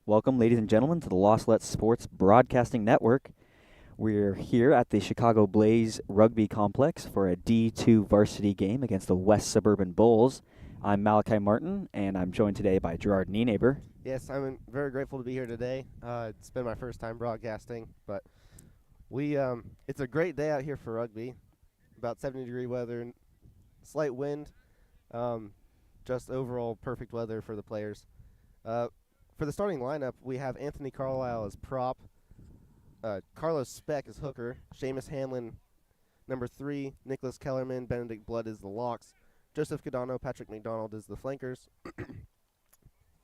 Welcome, ladies and gentlemen, to the Salette Sports Broadcasting Network. We're here at the Chicago Blaze Rugby Complex for a D2 varsity game against the West Suburban Bulls. I'm Malachi Martin, and I'm joined today by Gerard Nienaber. Yes, I'm very grateful to be here today. It's been my first time broadcasting, but it's a great day out here for rugby. About 70-degree weather, slight wind, just overall perfect weather for the players. For the starting lineup, we have Anthony Carlisle as prop, Carlos Speck as hooker, Seamus Hanlon, number 3, Nicholas Kellerman, Benedict Blood is the locks, Joseph Cadano, Patrick McDonald is the flankers,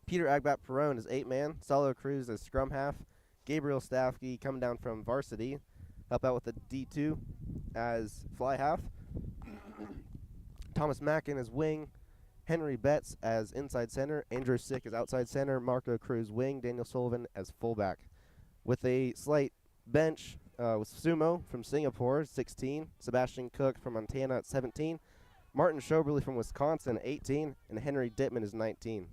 Peter Agbat-Perrone is 8-man, Salo Cruz as scrum half, Gabriel Staffke coming down from varsity, help out with the D2 as fly half, Thomas Mackin as wing, Henry Betts as inside center, Andrew Sick as outside center, Marco Cruz wing, Daniel Sullivan as fullback. With a slight bench with Sumo from Singapore, 16, Sebastian Cook from Montana at 17, Martin Schoberly from Wisconsin at 18, and Henry Dittman is 19.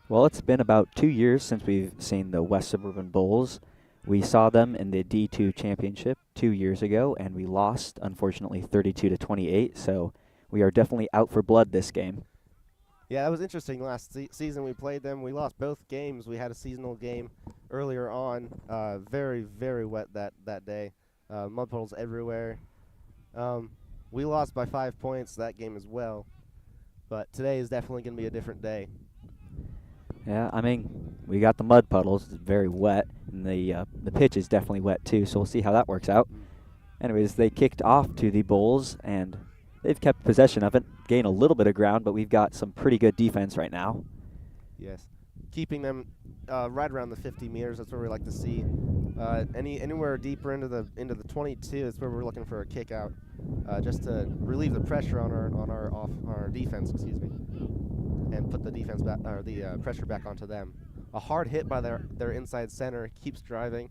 Well, it's been about 2 years since we've seen the West Suburban Bulls. We saw them in the D2 championship 2 years ago, and we lost, unfortunately, 32-28. So we are definitely out for blood this game. Yeah, that was interesting. Last season we played them. We lost both games. We had a seasonal game earlier on. Very, very wet that day. Mud puddles everywhere. We lost by 5 points that game as well. But today is definitely going to be a different day. Yeah, I mean, we got the mud puddles. It's very wet, and the pitch is definitely wet too, so we'll see how that works out. Anyways, they kicked off to the Bulls, and they've kept possession of it, gained a little bit of ground, but we've got some pretty good defense right now. Yes, keeping them right around the 50 meters. That's where we like to see. Anywhere deeper into the 22 is where we're looking for a kick out, just to relieve the pressure on our defense. Excuse me, and put the defense back or the pressure back onto them. A hard hit by their inside center keeps driving.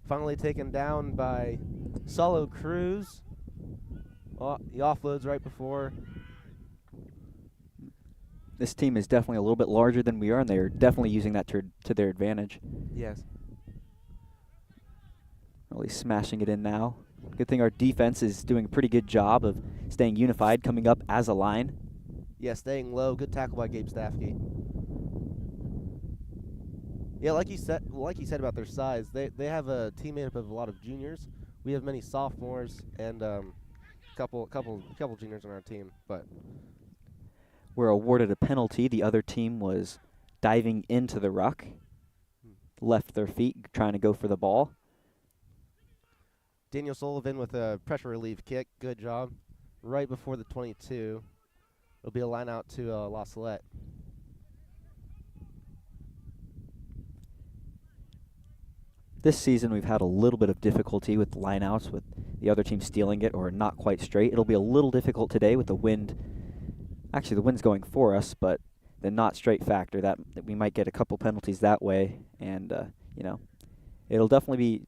Finally taken down by Salo Cruz. He offloads right before. This team is definitely a little bit larger than we are, and they're definitely using that to their advantage. Yes. Really smashing it in now. Good thing our defense is doing a pretty good job of staying unified, coming up as a line. Yeah, staying low. Good tackle by Gabe Staffke. Yeah, like you said about their size, they have a team made up of a lot of juniors. We have many sophomores and couple juniors on our team, but We're awarded a penalty. The other team was diving into the ruck, left their feet, trying to go for the ball. Daniel Sullivan with a pressure relief kick. Good job. Right before the 22. It'll be a line out to La Salette. This season we've had a little bit of difficulty with lineouts, with the other team stealing it or not quite straight. It'll be a little difficult today with the wind. Actually, the wind's going for us, but the not straight factor, that we might get a couple penalties that way, and it'll definitely be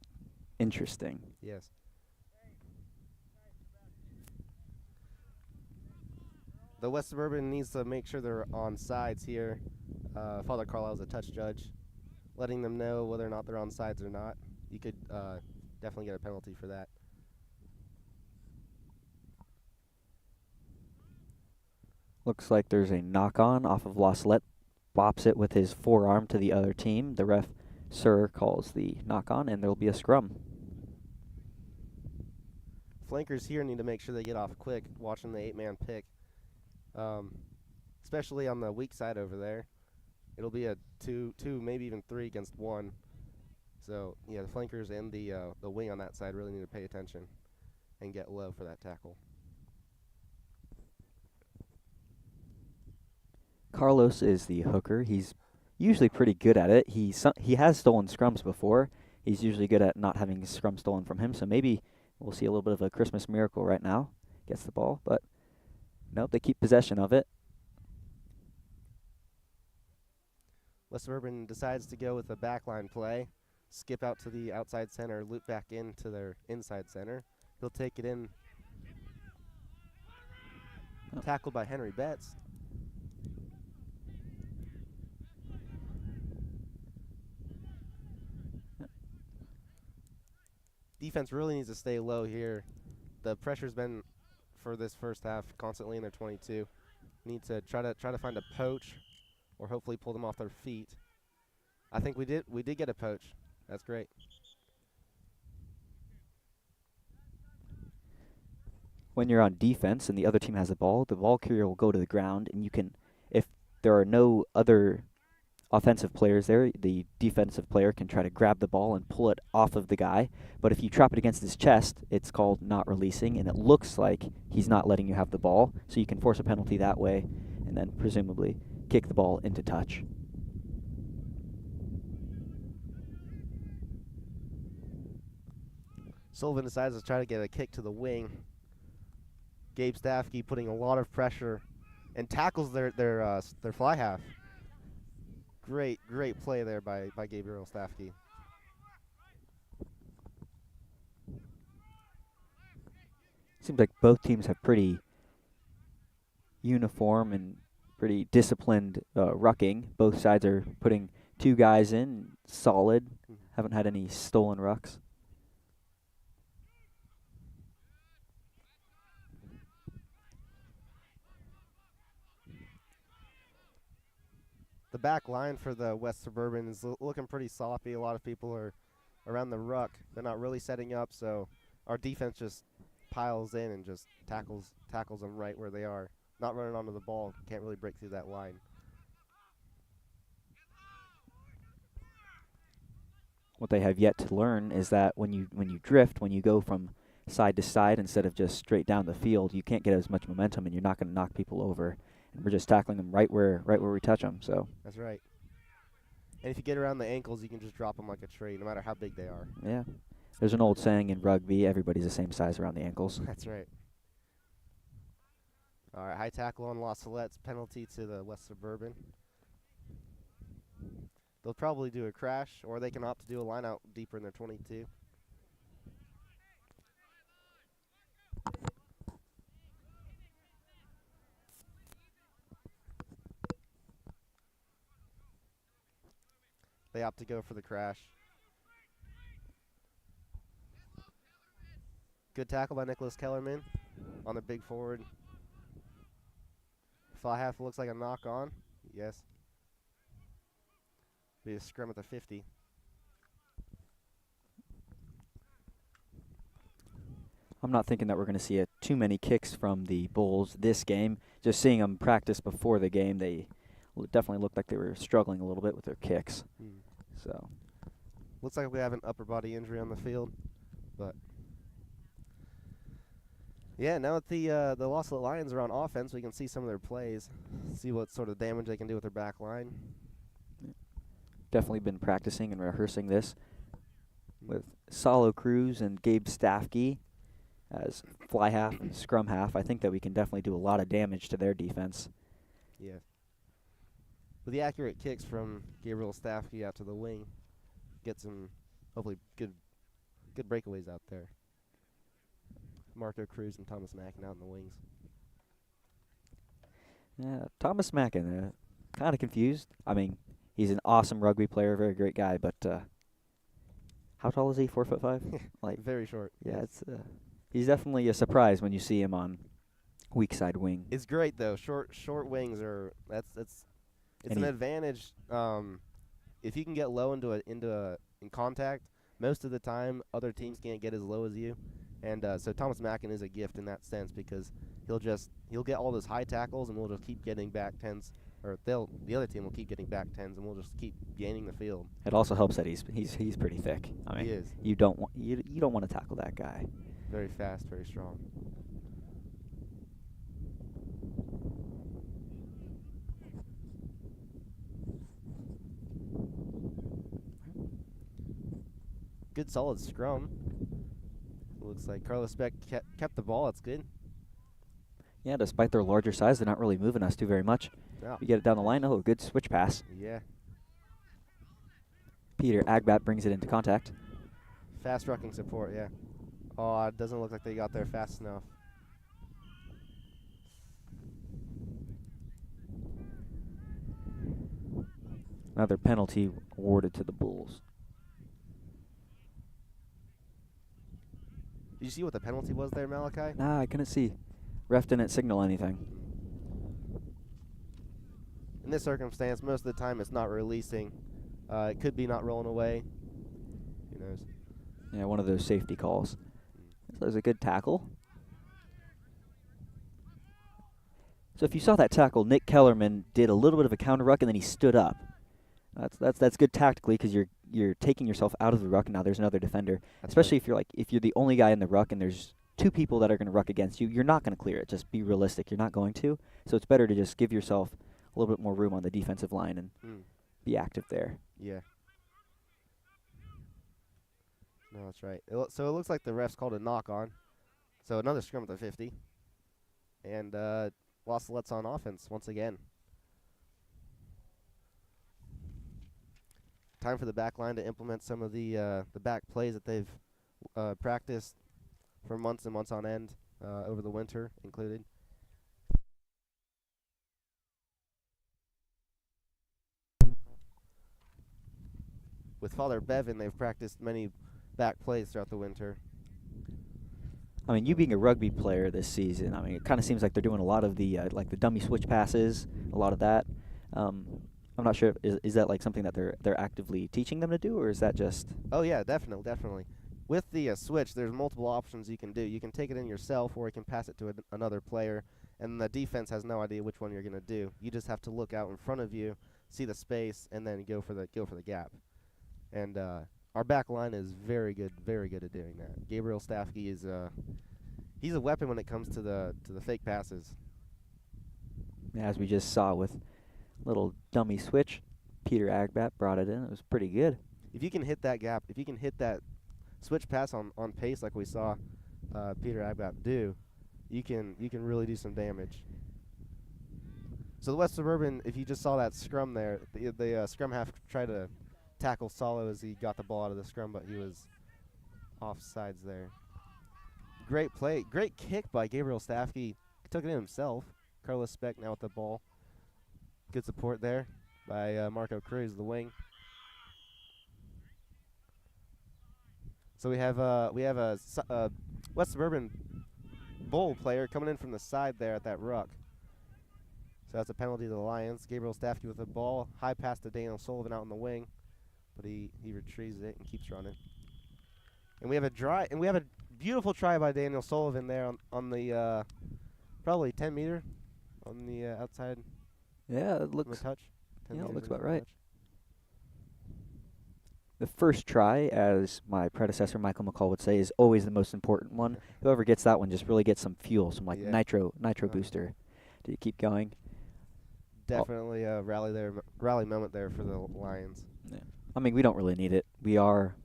interesting. Yes. The West Suburban needs to make sure they're on sides here. Father Carlisle's a touch judge, letting them know whether or not they're on sides or not. You could definitely get a penalty for that. Looks like there's a knock-on off of La Salette. Bops it with his forearm to the other team. The ref, Sir, calls the knock-on, and there will be a scrum. Flankers here need to make sure they get off quick, watching the 8-man pick. Especially on the weak side over there. It'll be a two, maybe even 3 against 1. So, yeah, the flankers and the wing on that side really need to pay attention and get low for that tackle. Carlos is the hooker. He's usually pretty good at it. He has stolen scrums before. He's usually good at not having his scrum stolen from him, so maybe we'll see a little bit of a Christmas miracle right now. Gets the ball, but nope, they keep possession of it. West Suburban decides to go with a backline play, skip out to the outside center, loop back into their inside center. He'll take it in. Tackled by Henry Betts. defense really needs to stay low here. The pressure's been for this first half constantly in their 22. Need to try to find a poach, or hopefully pull them off their feet. I think we did get a poach. That's great. When you're on defense and the other team has the ball carrier will go to the ground, and you can, if there are no other offensive players there, the defensive player can try to grab the ball and pull it off of the guy. But if you trap it against his chest, it's called not releasing, and it looks like he's not letting you have the ball, so you can force a penalty that way, and then presumably kick the ball into touch. Sullivan decides to try to get a kick to the wing. Gabe Staffke putting a lot of pressure and tackles their fly half. Great play there by Gabriel Staffke. Seems like both teams have pretty uniform and pretty disciplined rucking. Both sides are putting 2 guys in, solid. Haven't had any stolen rucks. The back line for the West Suburban is looking pretty sloppy. A lot of people are around the ruck. They're not really setting up, so our defense just piles in and just tackles them right where they are. Not running onto the ball. Can't really break through that line. What they have yet to learn is that when you drift, when you go from side to side instead of just straight down the field, you can't get as much momentum, and you're not going to knock people over. And we're just tackling them right where we touch them. So that's right. And if you get around the ankles, you can just drop them like a tree, no matter how big they are. Yeah, there's an old saying in rugby: everybody's the same size around the ankles. That's right. All right, high tackle on La Salette's penalty to the West Suburban. They'll probably do a crash, or they can opt to do a line out deeper in their 22. They opt to go for the crash. Good tackle by Nicholas Kellerman on the big forward. Fly half looks like a knock on. Yes. Be a scrum at the 50. I'm not thinking that we're going to see too many kicks from the Bulls this game. Just seeing them practice before the game, they definitely looked like they were struggling a little bit with their kicks. So, looks like we have an upper body injury on the field, but yeah. Now that the Los Angeles Lions are on offense, we can see some of their plays, see what sort of damage they can do with their back line. Definitely been practicing and rehearsing this with Solo Cruz and Gabe Staffke as fly half and scrum half. I think that we can definitely do a lot of damage to their defense. Yeah. With the accurate kicks from Gabriel Staffke out to the wing, get some hopefully good breakaways out there. Marco Cruz and Thomas Mackin out in the wings. Yeah, Thomas Mackin, kind of confused. I mean, he's an awesome rugby player, very great guy, but how tall is he? 4'5"? Like very short. Yeah, it's he's definitely a surprise when you see him on weak side wing. It's great though. Short wings are it's an advantage. If you can get low in contact, most of the time other teams can't get as low as you, and so Thomas Mackin is a gift in that sense because he'll get all those high tackles and we'll just keep getting back tens, or the other team will keep getting back tens and we'll just keep gaining the field. It also helps that he's pretty thick. I mean, he is. You don't want to tackle that guy. Very fast, very strong. Good solid scrum. Looks like Carlos Beck kept the ball. That's good. Yeah, despite their larger size, they're not really moving us too very much. Yeah. We get it down the line. Oh, good switch pass. Yeah. Peter Agbat brings it into contact. Fast rucking support, yeah. Oh, it doesn't look like they got there fast enough. Another penalty awarded to the Bulls. Did you see what the penalty was there, Malachi? Nah, I couldn't see. Ref didn't signal anything. In this circumstance, most of the time it's not releasing. It could be not rolling away. Who knows? Yeah, one of those safety calls. So it was a good tackle. So if you saw that tackle, Nick Kellerman did a little bit of a counter ruck and then he stood up. That's good tactically because you're taking yourself out of the ruck and now there's another defender. That's Especially right. if you're the only guy in the ruck and there's two people that are going to ruck against you, you're not going to clear it. Just be realistic. You're not going to. So it's better to just give yourself a little bit more room on the defensive line and be active there. Yeah. No, that's right. So it looks like the refs called a knock on. So another scrum at the 50. And Salette's on offense once again. Time for the back line to implement some of the back plays that they've practiced for months and months on end over the winter included. With Father Bevan, they've practiced many back plays throughout the winter. I mean, you being a rugby player this season, I mean, it kind of seems like they're doing a lot of the like the dummy switch passes, a lot of that. I'm not sure, is that like something that they're actively teaching them to do, or is that just? Oh yeah, definitely. With the switch, there's multiple options you can do. You can take it in yourself, or you can pass it to another player, and the defense has no idea which one you're gonna do. You just have to look out in front of you, see the space, and then go for the gap. And our back line is very good at doing that. Gabriel Staffke is he's a weapon when it comes to the fake passes. As we just saw with little dummy switch, Peter Agbat brought it in. It was pretty good. If you can hit that gap, if you can hit that switch pass on pace like we saw Peter Agbat do, you can really do some damage. So the West Suburban, if you just saw that scrum there, the scrum half tried to tackle Salo as he got the ball out of the scrum, but he was offsides there. Great play, great kick by Gabriel Staffke. He took it in himself. Carlos Speck now with the ball. Good support there by Marco Cruz, the wing. So we have a West Suburban Bull player coming in from the side there at that ruck. So that's a penalty to the Lions. Gabriel Staffke with the ball, high pass to Daniel Sullivan out in the wing, but he retrieves it and keeps running. And we have a beautiful try by Daniel Sullivan there on the probably 10 meter on the outside. Yeah, it looks. Touch. Yeah, it looks about right. The first try, as my predecessor Michael McCall would say, is always the most important one. Whoever gets that one just really gets some fuel, some like nitro booster. Do you keep going? Definitely a rally moment there for the Lions. Yeah. I mean, we don't really need it. We are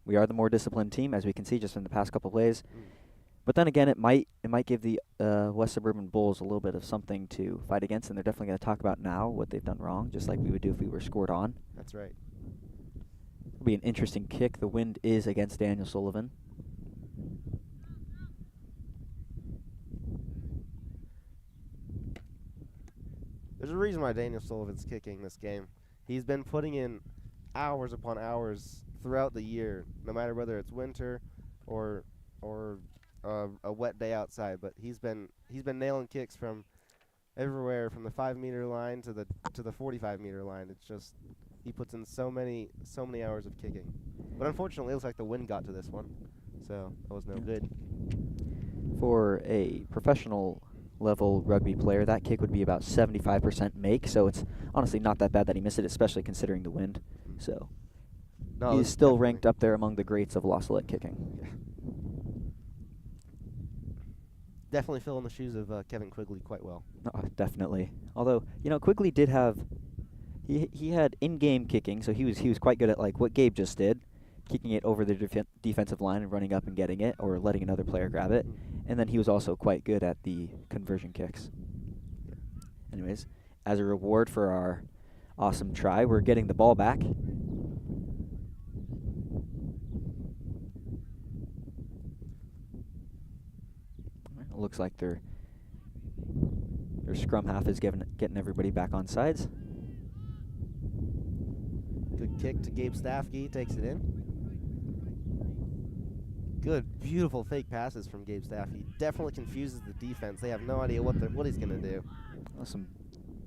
the more disciplined team, as we can see just in the past couple plays. But then again, it might give the West Suburban Bulls a little bit of something to fight against, and they're definitely going to talk about now what they've done wrong, just like we would do if we were scored on. That's right. It'll be an interesting kick. The wind is against Daniel Sullivan. There's a reason why Daniel Sullivan's kicking this game. He's been putting in hours upon hours throughout the year, no matter whether it's winter or a wet day outside. But he's been nailing kicks from everywhere, from the 5-meter line to the 45-meter line. It's just he puts in so many hours of kicking. But unfortunately, it looks like the wind got to this one, so that was no good. For a professional level rugby player, that kick would be about 75% make, so it's honestly not that bad that he missed it, especially considering the wind. So he's still ranked up there among the greats of La Salette kicking. Yeah. Definitely fill in the shoes of Kevin Quigley quite well. Oh, definitely. Although, Quigley did have he had in-game kicking, so he was quite good at like what Gabe just did, kicking it over the defensive line and running up and getting it, or letting another player grab it. And then he was also quite good at the conversion kicks. Yeah. Anyways, as a reward for our awesome try, we're getting the ball back. It looks like their scrum half is getting everybody back on sides. Good kick to Gabe Staffke, takes it in. Good, beautiful fake passes from Gabe Staff. He definitely confuses the defense. They have no idea what he's going to do. Well, some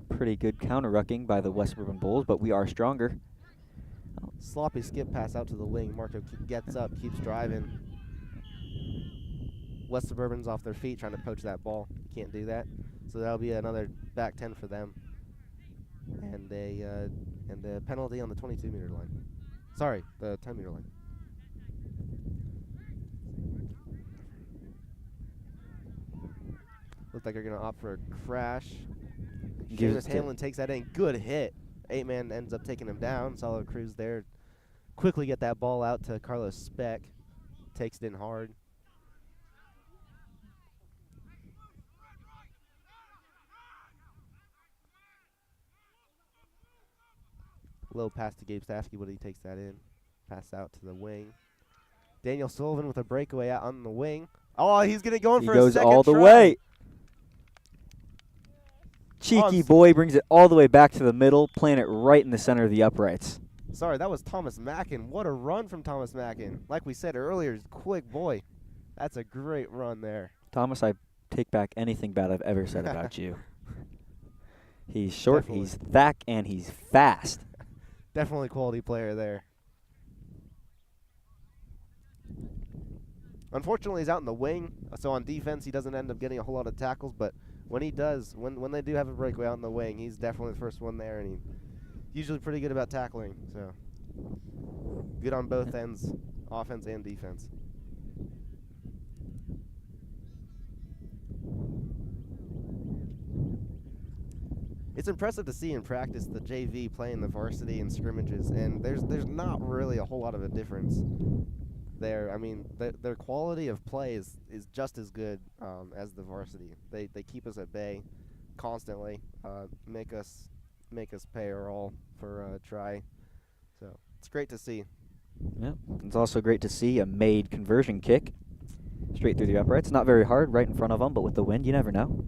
pretty good counter-rucking by the West Suburban Bulls, but we are stronger. Sloppy skip pass out to the wing. Marco gets up, keeps driving. West Suburban's off their feet trying to poach that ball. Can't do that. So that'll be another back 10 for them. And a penalty on the 22-meter line. Sorry, the 10-meter line. Looks like they're going to opt for a crash. Seamus Hamlin takes that in. Good hit. 8-man ends up taking him down. Solid Cruz there. Quickly get that ball out to Carlos Speck. Takes it in hard. Low pass to Gabe Stafsky, but he takes that in. Pass out to the wing. Daniel Sullivan with a breakaway out on the wing. Oh, he's going to go in for a second try. He goes all the way. Cheeky boy brings it all the way back to the middle, playing it right in the center of the uprights. Sorry, that was Thomas Mackin. What a run from Thomas Mackin. Like we said earlier, quick boy. That's a great run there. Thomas, I take back anything bad I've ever said about you. He's short, Definitely. he's thick, and he's fast. Definitely quality player there. Unfortunately, he's out in the wing, so on defense he doesn't end up getting a whole lot of tackles, but when he does, when they do have a breakaway out in the wing, he's definitely the first one there, and he's usually pretty good about tackling. So good on both ends, offense and defense. It's impressive to see in practice the JV playing the varsity in scrimmages, and there's not really a whole lot of a difference there. I mean, their quality of play is just as good as the varsity. They keep us at bay constantly, make us pay our all for a try. So it's great to see. Yep. It's also great to see a made conversion kick straight through the uprights. Not very hard, right in front of them, but with the wind, you never know.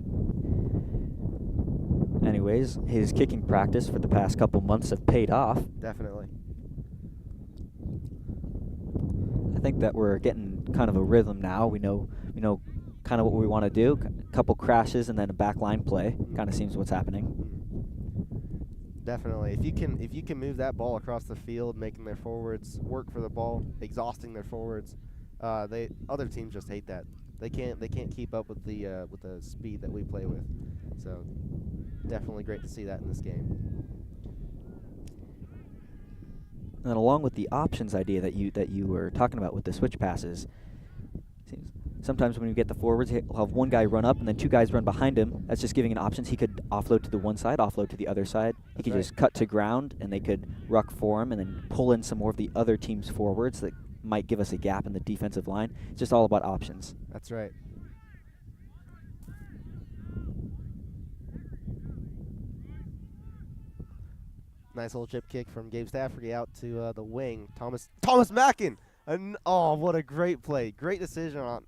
Anyways, his kicking practice for the past couple months have paid off. Definitely. I think that we're getting kind of a rhythm now. We know kind of what we want to do. A couple crashes and then a backline play. Kind of seems what's happening. Definitely. If you can move that ball across the field, making their forwards work for the ball, exhausting their forwards, other teams just hate that. They can't keep up with the speed that we play with. So definitely great to see that in this game. And then along with the options idea that you were talking about with the switch passes, sometimes when you get the forwards, he'll have one guy run up and then two guys run behind him. That's just giving an options. He could offload to the one side, offload to the other side. He could just cut to ground, and they could ruck for him and then pull in some more of the other team's forwards that might give us a gap in the defensive line. It's just all about options. That's right. Nice little chip kick from Gabe Stafferty out to the wing. Thomas Mackin! Oh, what a great play. Great decision on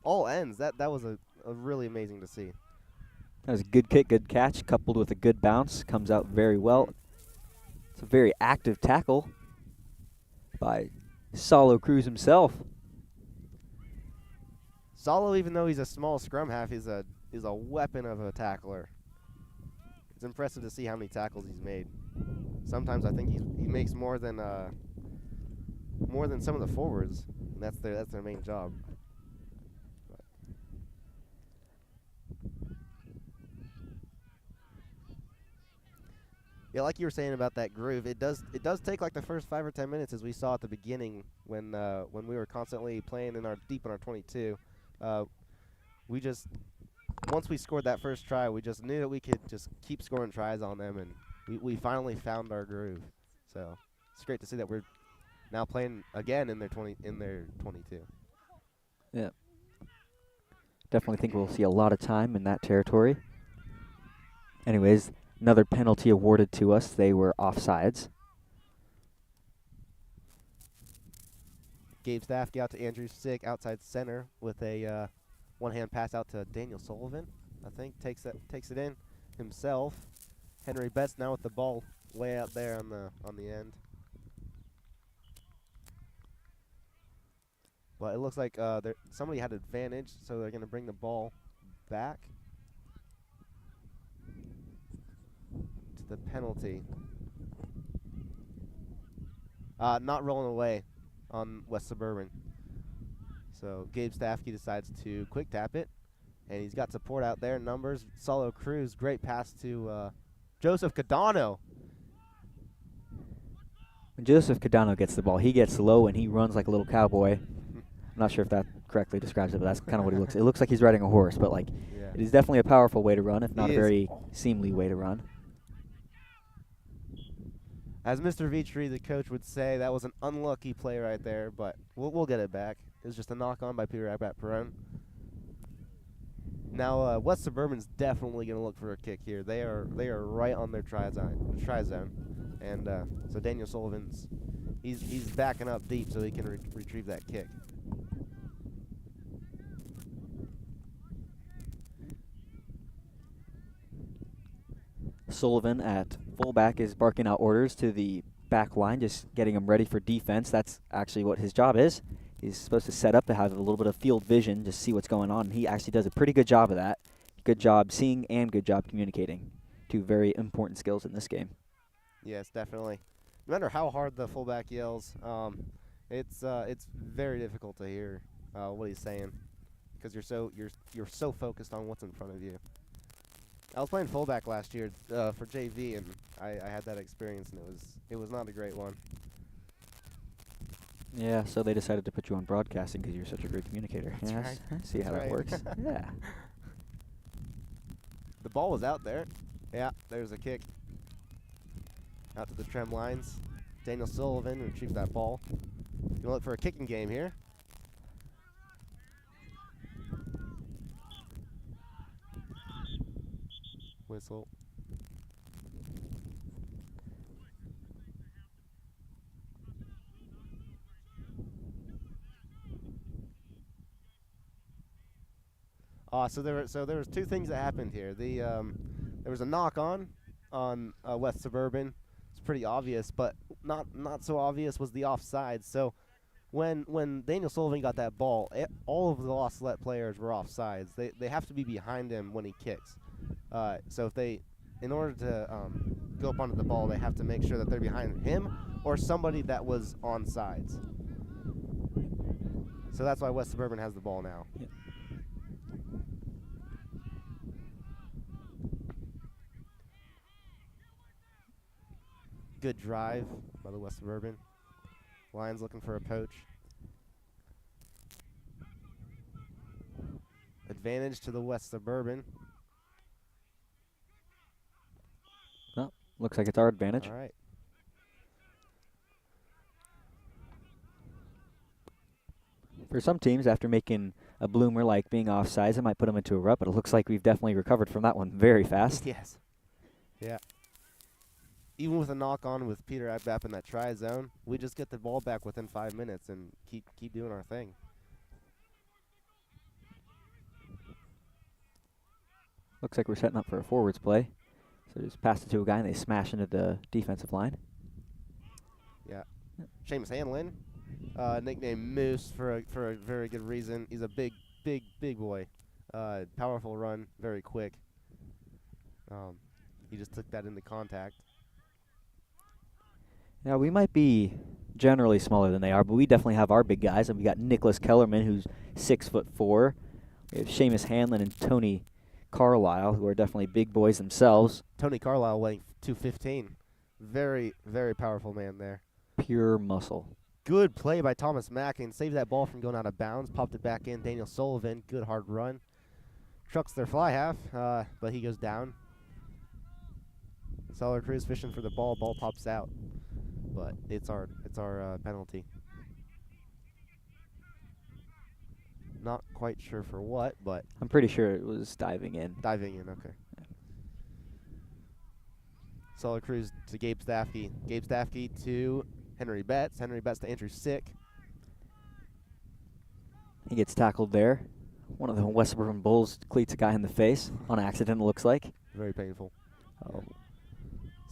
all ends. That was a really amazing to see. That was a good kick, good catch, coupled with a good bounce. Comes out very well. It's a very active tackle by Solo Cruz himself. Solo, even though he's a small scrum half, is a weapon of a tackler. It's impressive to see how many tackles he's made. Sometimes I think he makes more than some of the forwards, and that's their main job. Yeah, like you were saying about that groove, it does take like the first 5 or 10 minutes, as we saw at the beginning when we were constantly playing deep in our 22. We just, once we scored that first try, we just knew that we could just keep scoring tries on them, and we finally found our groove. So it's great to see that we're now playing again in their 22. Yeah. Definitely think we'll see a lot of time in that territory. Anyways, another penalty awarded to us. They were offsides. Gabe Staffke out to Andrew Sick outside center with a one-hand pass out to Daniel Sullivan. I think takes it in himself. Henry Betts now with the ball way out there on the end. But it looks like somebody had advantage, so they're going to bring the ball back to the penalty. Not rolling away on West Suburban. So Gabe Staffke decides to quick tap it, and he's got support out there. Numbers, Solo Cruz, great pass to Joseph Cadano. When Joseph Cadano gets the ball, he gets low and he runs like a little cowboy. I'm not sure if that correctly describes it, but that's kind of what he looks. It looks like he's riding a horse, but like it is definitely a powerful way to run, if not a very seemly way to run. As Mr. Vitri, the coach, would say, that was an unlucky play right there, but we'll get it back. It was just a knock on by Peter Abbat-Perron. Now West Suburban's definitely going to look for a kick here. They are right on their try zone, and so Daniel Sullivan's he's backing up deep so he can retrieve that kick. Sullivan at fullback is barking out orders to the back line, just getting him ready for defense. That's actually what his job is. He's supposed to set up to have a little bit of field vision, just see what's going on. He actually does a pretty good job of that. Good job seeing and good job communicating. Two very important skills in this game. Yes, definitely. No matter how hard the fullback yells, it's very difficult to hear what he's saying because you're so focused on what's in front of you. I was playing fullback last year for JV, and I had that experience, and it was not a great one. Yeah, so they decided to put you on broadcasting because you're such a great communicator. That's yes, right. I see how that works. Yeah. The ball was out there. Yeah, there's a kick. Out to the trim lines. Daniel Sullivan retrieves that ball. Gonna look for a kicking game here. Whistle. So there was two things that happened here. There was a knock on West Suburban. It's pretty obvious, but not so obvious was the offside. So when Daniel Sullivan got that ball, all of the Lost Salette players were offsides. They have to be behind him when he kicks. So in order to go up onto the ball, they have to make sure that they're behind him or somebody that was on sides. So that's why West Suburban has the ball now. Yeah. Good drive by the West Suburban. Lions looking for a poach. Advantage to the West Suburban. Well, looks like it's our advantage. All right. For some teams, after making a bloomer like being offsides, it might put them into a rut, but it looks like we've definitely recovered from that one very fast. Yes. Yeah. Even with a knock-on with Peter Abbat in that try zone, we just get the ball back within 5 minutes and keep doing our thing. Looks like we're setting up for a forwards play. So just pass it to a guy and they smash into the defensive line. Yeah. Seamus Hanlon, nicknamed Moose for a very good reason. He's a big boy. Powerful run, very quick. He just took that into contact. Now, we might be generally smaller than they are, but we definitely have our big guys. And we got Nicholas Kellerman, who's 6'4". We have Seamus Hanlon and Tony Carlisle, who are definitely big boys themselves. Tony Carlisle weighing 215. Very, very powerful man there. Pure muscle. Good play by Thomas Mackin. Saved that ball from going out of bounds. Popped it back in. Daniel Sullivan, good hard run. Trucks their fly half, but he goes down. Solo Cruz fishing for the ball. Ball pops out. But it's our penalty. Not quite sure for what, but I'm pretty sure it was diving in. diving in, okay. Solo Cruz to Gabe Staffke. Gabe Staffke to Henry Betts. Henry Betts to Andrew Sick. He gets tackled there. One of the West Suburban Bulls cleats a guy in the face on accident, it looks like. Very painful. Oh.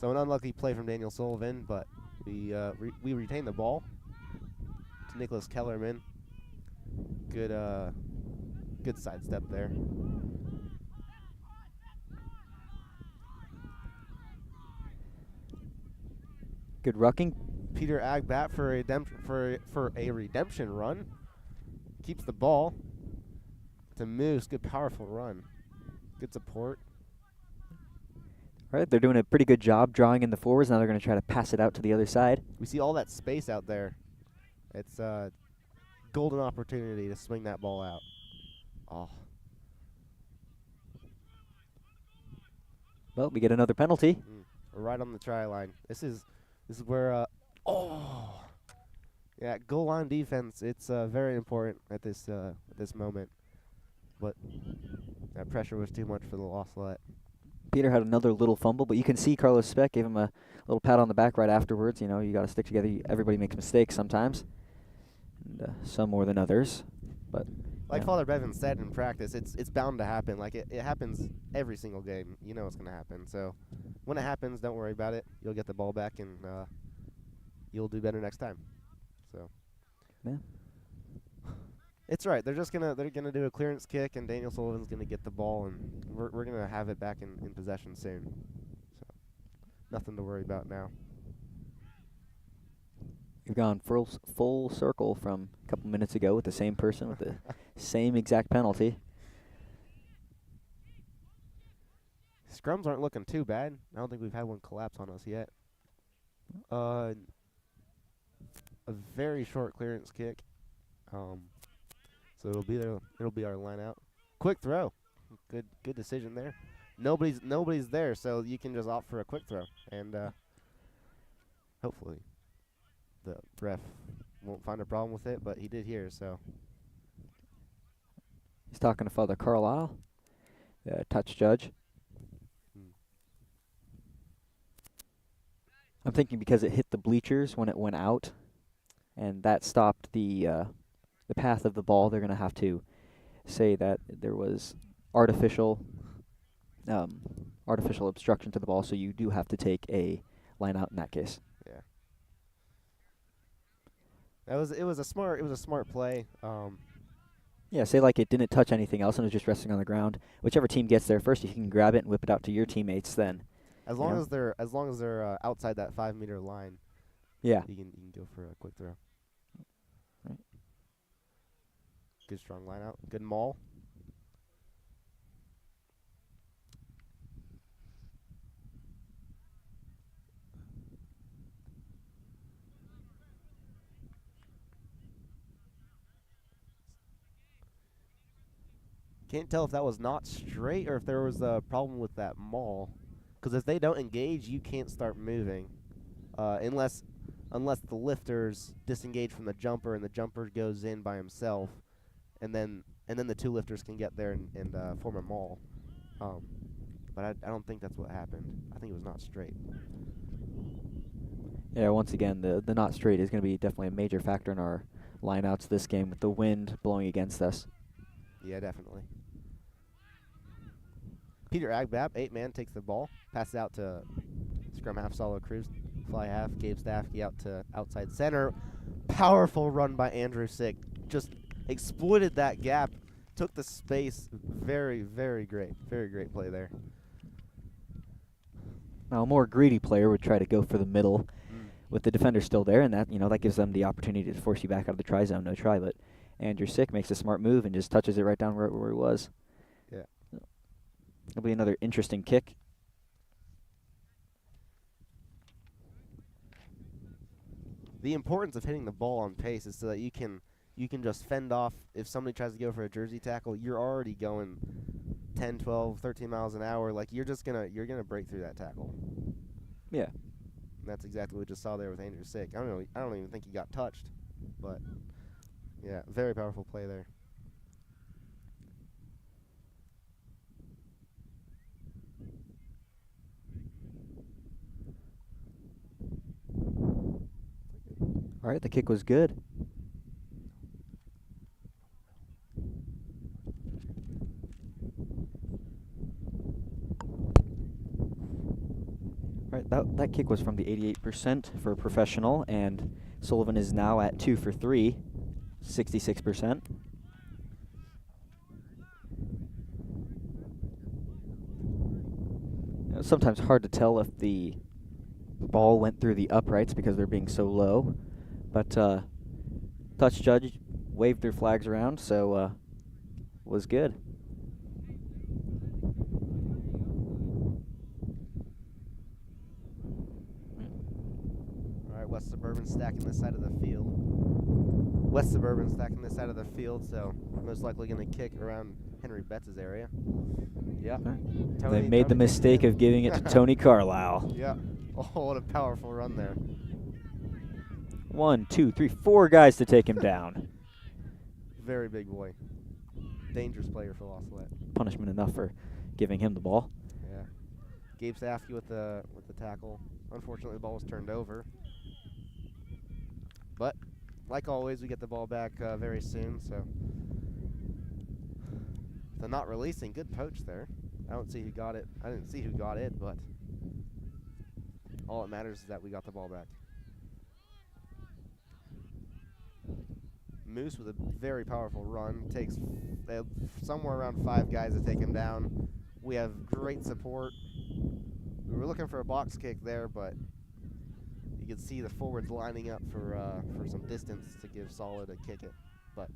So an unlucky play from Daniel Sullivan, but we retain the ball to Nicholas Kellerman. Good sidestep there. Good rucking. Peter Ag bat for a redemption run. Keeps the ball. To Moose, good powerful run. Good support. All right, they're doing a pretty good job drawing in the forwards. Now they're going to try to pass it out to the other side. We see all that space out there. It's a golden opportunity to swing that ball out. Oh. Well, we get another penalty. We're right on the try line. This is where yeah, goal line defense. It's very important at this moment. But that pressure was too much for the lost Salette. Peter had another little fumble, but you can see Carlos Speck gave him a little pat on the back right afterwards. You know, you got to stick together. Everybody makes mistakes sometimes, and some more than others. But like Father Bevan said in practice, it's bound to happen. Like it happens every single game. You know it's going to happen. So when it happens, don't worry about it. You'll get the ball back, and you'll do better next time. So yeah. It's right. They're gonna do a clearance kick, and Daniel Sullivan's gonna get the ball, and we're gonna have it back in possession soon. So nothing to worry about now. You've gone full circle from a couple minutes ago with the same person with the same exact penalty. Scrums aren't looking too bad. I don't think we've had one collapse on us yet. A very short clearance kick. So it'll be our line out. Quick throw. Good decision there. Nobody's there, so you can just opt for a quick throw, and hopefully the ref won't find a problem with it, but he did here, so. He's talking to Father Carlisle, the touch judge. I'm thinking because it hit the bleachers when it went out, and that stopped the path of the ball, they're going to have to say that there was artificial obstruction to the ball, so you do have to take a line out in that case. Yeah. It was a smart play. Yeah, say like it didn't touch anything else and it was just resting on the ground. Whichever team gets there first, if you can grab it and whip it out to your teammates, then as long as they're outside that 5-meter line. Yeah. You can go for a quick throw. Right. Good strong line out. Good maul. Can't tell if that was not straight or if there was a problem with that maul. Because if they don't engage, you can't start moving, unless the lifters disengage from the jumper and the jumper goes in by himself, and then the two lifters can get there and form a maul. But I don't think that's what happened. I think it was not straight. Yeah, once again, the not straight is going to be definitely a major factor in our lineouts this game with the wind blowing against us. Yeah, definitely. Peter Agbap, 8-man, takes the ball, passes out to scrum half, solo Cruz, fly half, Gabe Staffke out to outside center. Powerful run by Andrew Sick. Just exploited that gap, took the space. Very, very great. Very great play there. Now, a more greedy player would try to go for the middle with the defender still there, and that gives them the opportunity to force you back out of the try zone, no try. But Andrew Sick makes a smart move and just touches it right down where he was. Yeah. It'll be another interesting kick. The importance of hitting the ball on pace is so that you can just fend off if somebody tries to go for a jersey tackle. You're already going 10, 12, 13 miles an hour. Like you're gonna break through that tackle. Yeah. And that's exactly what we just saw there with Andrew Sick. I don't even think he got touched, but yeah, very powerful play there. All right, the kick was good. All right, that kick was from the 88% for a professional, and Sullivan is now at 2 for 3, 66%. It's sometimes hard to tell if the ball went through the uprights because they're being so low. But touch judge waved their flags around, so was good. All right, West Suburban stacking this side of the field. West Suburban stacking this side of the field, so most likely going to kick around Henry Betts' area. Yeah. They made the mistake of giving it to Tony Carlisle. Yeah. Oh, what a powerful run there. 1, 2, 3, 4 guys to take him down. Very big boy. Dangerous player for La Salette. Punishment enough for giving him the ball. Yeah. Gabe Safke with the tackle. Unfortunately, the ball was turned over. But, like always, we get the ball back very soon, so. The not releasing, good poach there. I don't see who got it. I didn't see who got it, but all that matters is that we got the ball back. Moose with a very powerful run. Takes somewhere around 5 guys to take him down. We have great support. We were looking for a box kick there, but you can see the forwards lining up for some distance to give Solid a kick it. But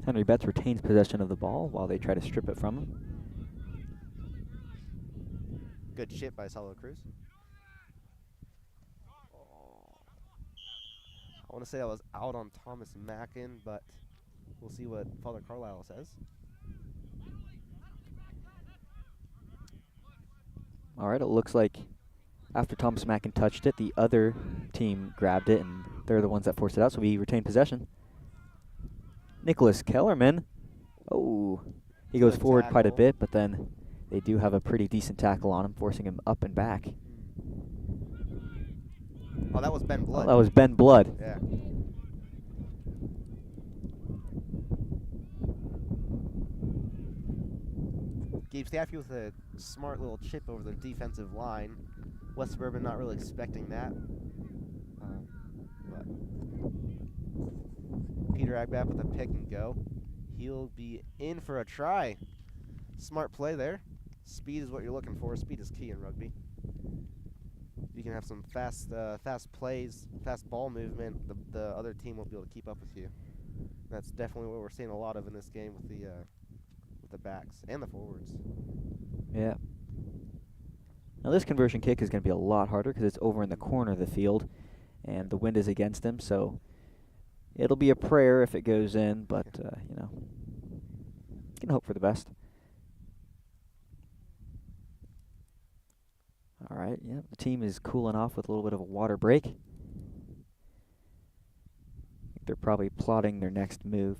Henry Betts retains possession of the ball while they try to strip it from him. good chip by Salo Cruz. I want to say I was out on Thomas Mackin, but we'll see what Father Carlisle says. All right, it looks like after Thomas Mackin touched it, the other team grabbed it, and they're the ones that forced it out, so we retain possession. Nicholas Kellerman. Oh, he goes forward quite a bit, but then they do have a pretty decent tackle on him, forcing him up and back. Oh, that was Ben Blood. Oh, that was Ben Blood. Yeah. Gabe Staffy with a smart little chip over the defensive line. West Suburban not really expecting that. But Peter Agbab with a pick and go. He'll be in for a try. Smart play there. Speed is what you're looking for. Speed is key in rugby. You can have some fast plays, fast ball movement. The other team won't be able to keep up with you. That's definitely what we're seeing a lot of in this game with the backs and the forwards. Yeah. Now this conversion kick is going to be a lot harder because it's over in the corner of the field, and the wind is against him. So it'll be a prayer if it goes in, but you know, you can hope for the best. All right, yeah, the team is cooling off with a little bit of a water break. I think they're probably plotting their next move.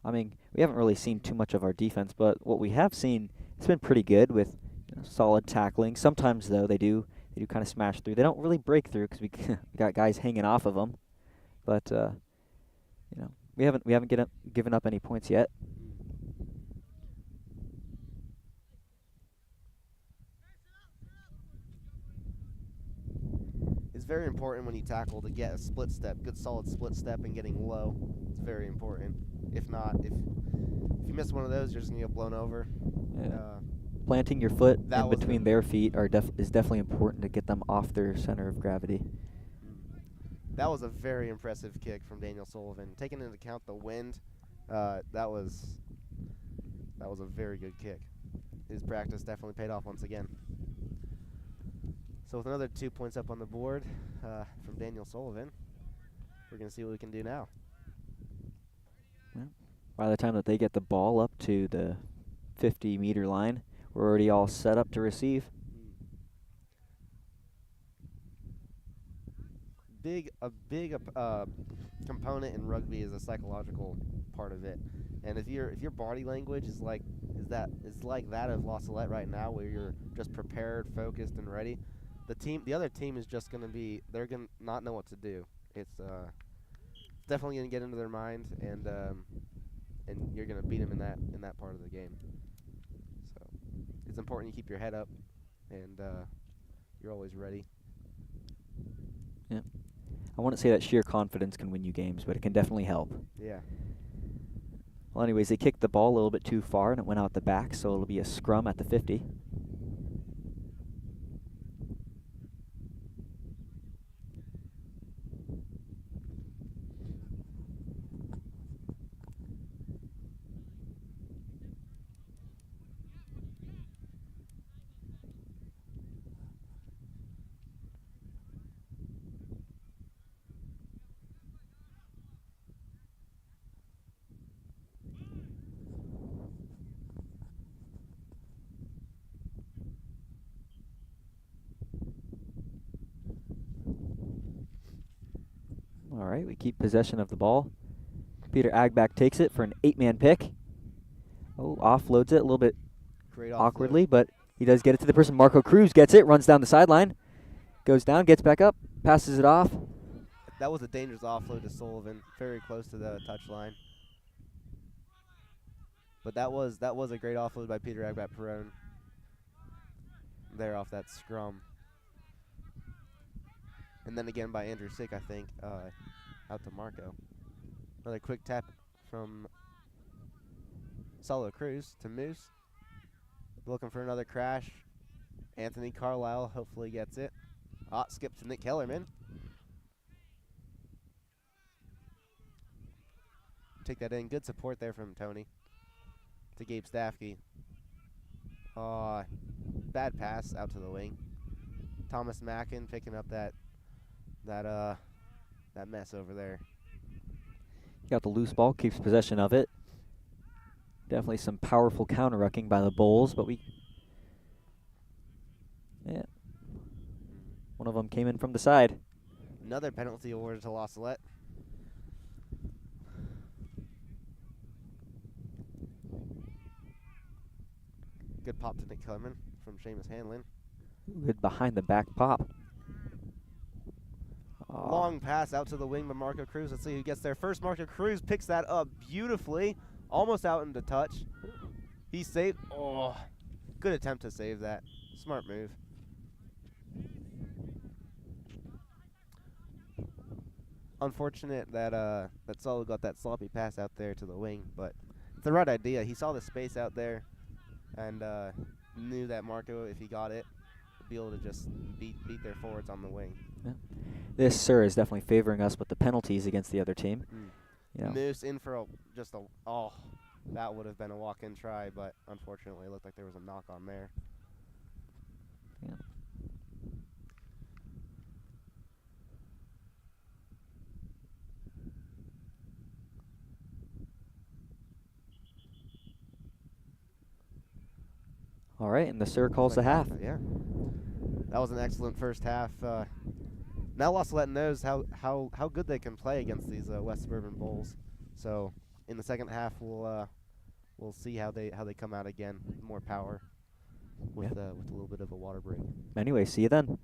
I mean, we haven't really seen too much of our defense, but what we have seen, it's been pretty good with solid tackling. Sometimes, though, they do kind of smash through. They don't really break through because we got guys hanging off of them. But you know, we haven't given up any points yet. It's very important when you tackle to get a split step, good solid split step, and getting low. It's very important. If not, if you miss one of those, you're just gonna get blown over. Yeah. Planting your foot in between their feet is definitely important to get them off their center of gravity. That was a very impressive kick from Daniel Sullivan. Taking into account the wind, that was a very good kick. His practice definitely paid off once again. So with another 2 points up on the board from Daniel Sullivan, we're going to see what we can do now. Yeah. By the time that they get the ball up to the 50-meter line, we're already all set up to receive. A big component in rugby is the psychological part of it, and if your body language is like that of La Salette right now, where you're just prepared, focused, and ready, the other team is just going to be, they're going to not know what to do. It's definitely going to get into their mind, and you're going to beat them in that part of the game. So it's important you keep your head up, and you're always ready. Yeah. I wouldn't say that sheer confidence can win you games, but it can definitely help. Yeah. Well, anyways, they kicked the ball a little bit too far, and it went out the back, so it'll be a scrum at the 50. All right, we keep possession of the ball. Peter Agback takes it for an 8-man pick. Oh, offloads it a little bit Great offload. awkwardly, but he does get it to the person. Marco Cruz gets it, runs down the sideline, goes down, gets back up, passes it off. That was a dangerous offload to Sullivan, very close to the touchline. But that was a great offload by Peter Agbat-Perrone there off that scrum. And then again by Andrew Sick, I think, out to Marco. Another quick tap from Solo Cruz to Moose. Looking for another crash. Anthony Carlisle hopefully gets it. Skip to Nick Kellerman. Take that in. Good support there from Tony. To Gabe Staffke. Bad pass out to the wing. Thomas Mackin picking up that mess over there. Got the loose ball, keeps possession of it. Definitely some powerful counter-rucking by the Bulls, but one of them came in from the side. Another penalty awarded to La Salette. Good pop to Nick Kellerman from Seamus Hanlon. Good behind the back pop. Long pass out to the wing by Marco Cruz. Let's see who gets there first. Marco Cruz picks that up beautifully. Almost out into touch. He saved. Good attempt to save that. Smart move. Unfortunate that that Solo got that sloppy pass out there to the wing, but it's the right idea. He saw the space out there and knew that Marco, if he got it, would be able to just beat their forwards on the wing. Yeah. This, sir, is definitely favoring us with the penalties against the other team. You know. Moose in for that would have been a walk-in try, but unfortunately it looked like there was a knock on there. Yeah. All right, and the sir calls the half. Yeah, that was an excellent first half. Now La Salette knows how good they can play against these West Suburban Bulls. So in the second half, we'll see how they come out again. More power with a little bit of a water break. Anyway, see you then.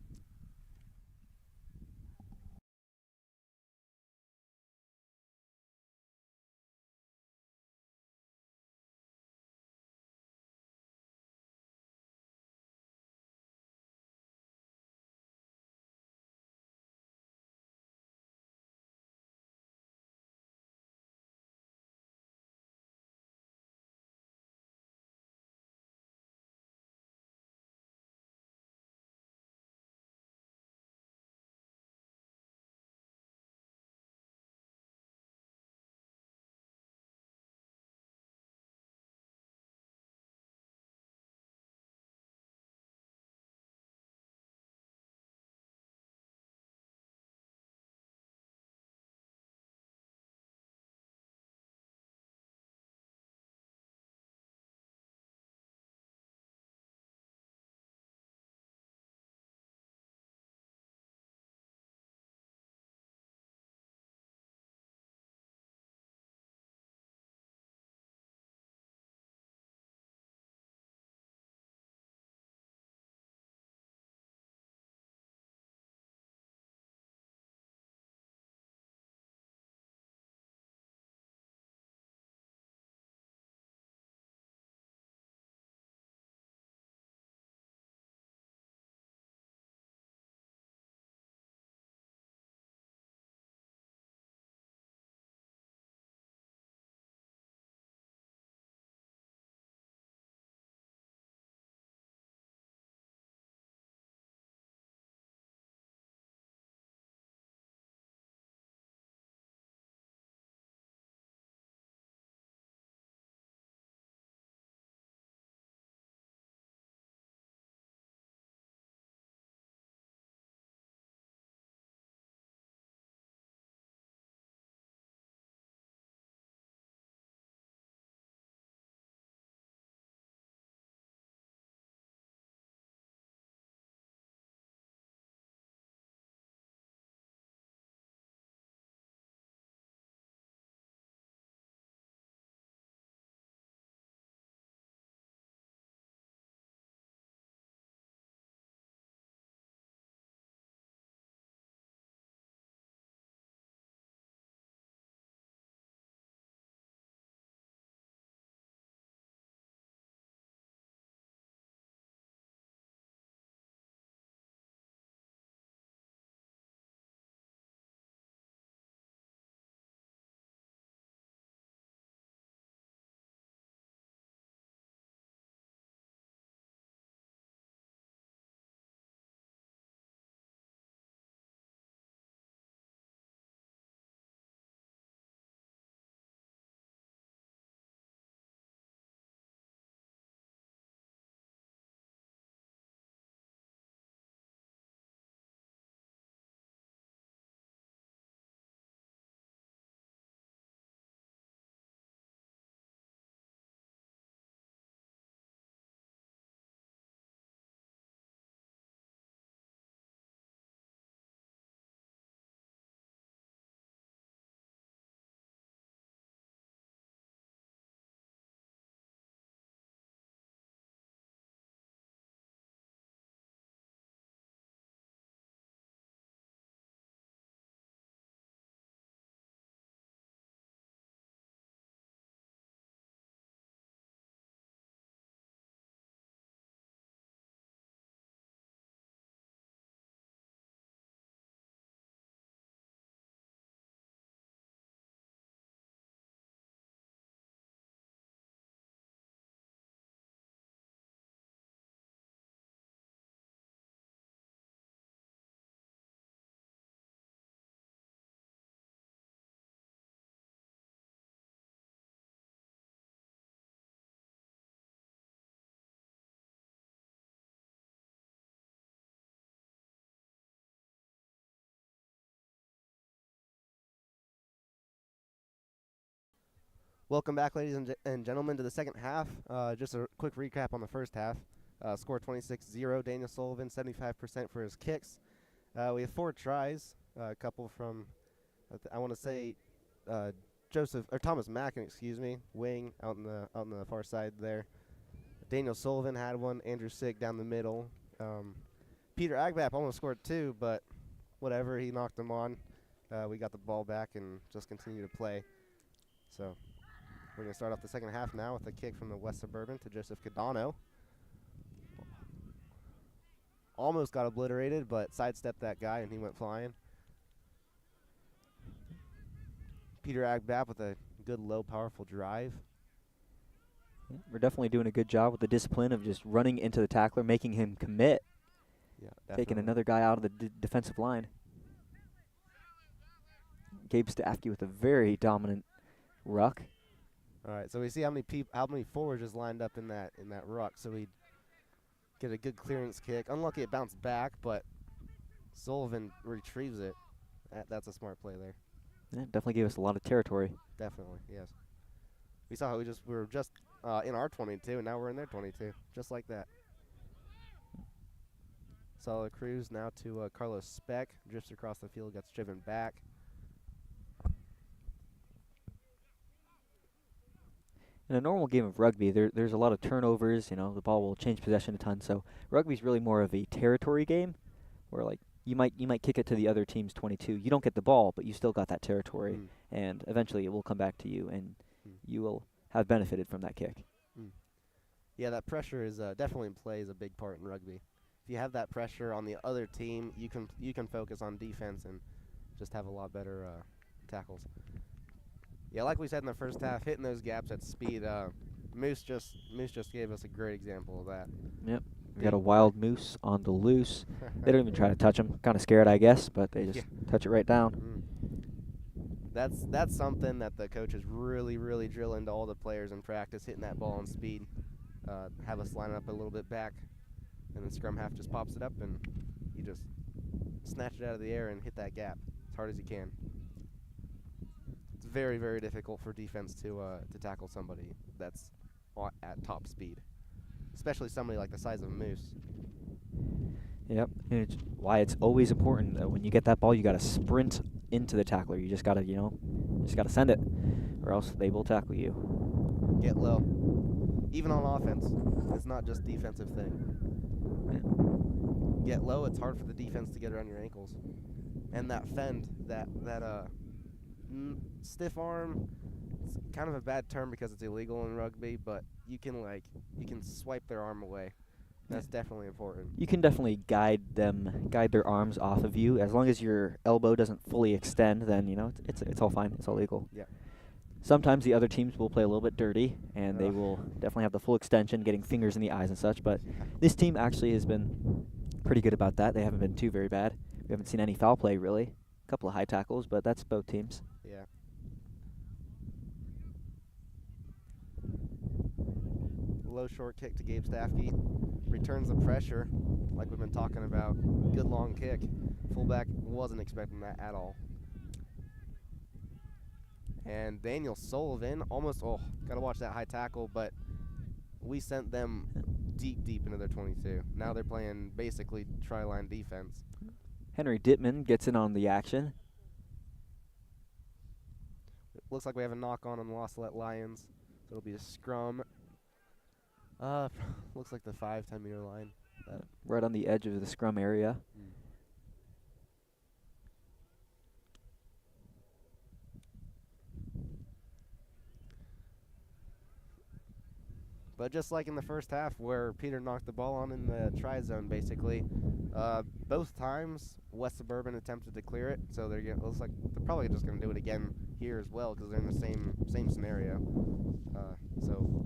Welcome back, ladies and gentlemen, to the second half. Just a quick recap on the first half. Score 26-0. Daniel Sullivan, 75% for his kicks. We have 4 tries. A couple from, I want to say, Thomas Mackin, excuse me, wing out on the far side there. Daniel Sullivan had one. Andrew Sick down the middle. Peter Agbap almost scored 2, but whatever, he knocked them on. We got the ball back and just continued to play. So we're going to start off the second half now with a kick from the West Suburban to Joseph Cadano. Almost got obliterated, but sidestepped that guy and he went flying. Peter Agbap with a good, low, powerful drive. Yeah, we're definitely doing a good job with the discipline of just running into the tackler, making him commit, taking another guy out of the defensive line. Gabe Staffke with a very dominant ruck. All right, so we see how many forwards just lined up in that ruck. So we get a good clearance kick. Unlucky it bounced back, but Sullivan retrieves it. That's a smart play there. Yeah, definitely gave us a lot of territory. Definitely, yes. We saw how we were just in our 22, and now we're in their 22, just like that. Solid Cruz now to Carlos Speck. Drifts across the field, gets driven back. In a normal game of rugby, there's a lot of turnovers. You know, the ball will change possession a ton. So rugby's really more of a territory game, where like you might kick it to the other team's 22. You don't get the ball, but you still got that territory, and eventually it will come back to you, and you will have benefited from that kick. Yeah, that pressure is definitely plays a big part in rugby. If you have that pressure on the other team, you can focus on defense and just have a lot better tackles. Yeah, like we said in the first half, hitting those gaps at speed. Moose just gave us a great example of that. Yep, we got a wild moose on the loose. They don't even try to touch him. Kind of scared, I guess, but they just touch it right down. That's something that the coaches really drill into all the players in practice, hitting that ball on speed. Have us line up a little bit back, and then scrum half just pops it up, and you just snatch it out of the air and hit that gap as hard as you can. It's very difficult for defense to tackle somebody that's at top speed, especially somebody like the size of Moose. Yep, and it's why it's always important that when you get that ball, you got to sprint into the tackler. You just got to send it, or else they will tackle you. Get low. Even on offense, it's not just defensive thing. Yeah. Get low, it's hard for the defense to get around your ankles. And that fend, that stiff arm, it's kind of a bad term because it's illegal in rugby, but you can swipe their arm away. That's definitely important. You can definitely guide their arms off of you. As long as your elbow doesn't fully extend, then it's all fine. It's all legal. Yeah. Sometimes the other teams will play a little bit dirty, and they will definitely have the full extension, getting fingers in the eyes and such. But this team actually has been pretty good about that. They haven't been too very bad. We haven't seen any foul play, really. A couple of high tackles, but that's both teams. Yeah. Low short kick to Gabe Staffke. Returns the pressure, like we've been talking about. Good long kick. Fullback wasn't expecting that at all. And Daniel Sullivan almost, got to watch that high tackle, but we sent them deep into their 22. Now they're playing basically tri-line defense. Henry Dittman gets in on the action. It looks like we have a knock on the Salette Lions. So it'll be a scrum. Looks like the 5-10 meter line. Right on the edge of the scrum area. But just like in the first half where Peter knocked the ball on in the try zone, basically, both times West Suburban attempted to clear it. So it looks like they're probably just going to do it again here as well because they're in the same scenario. So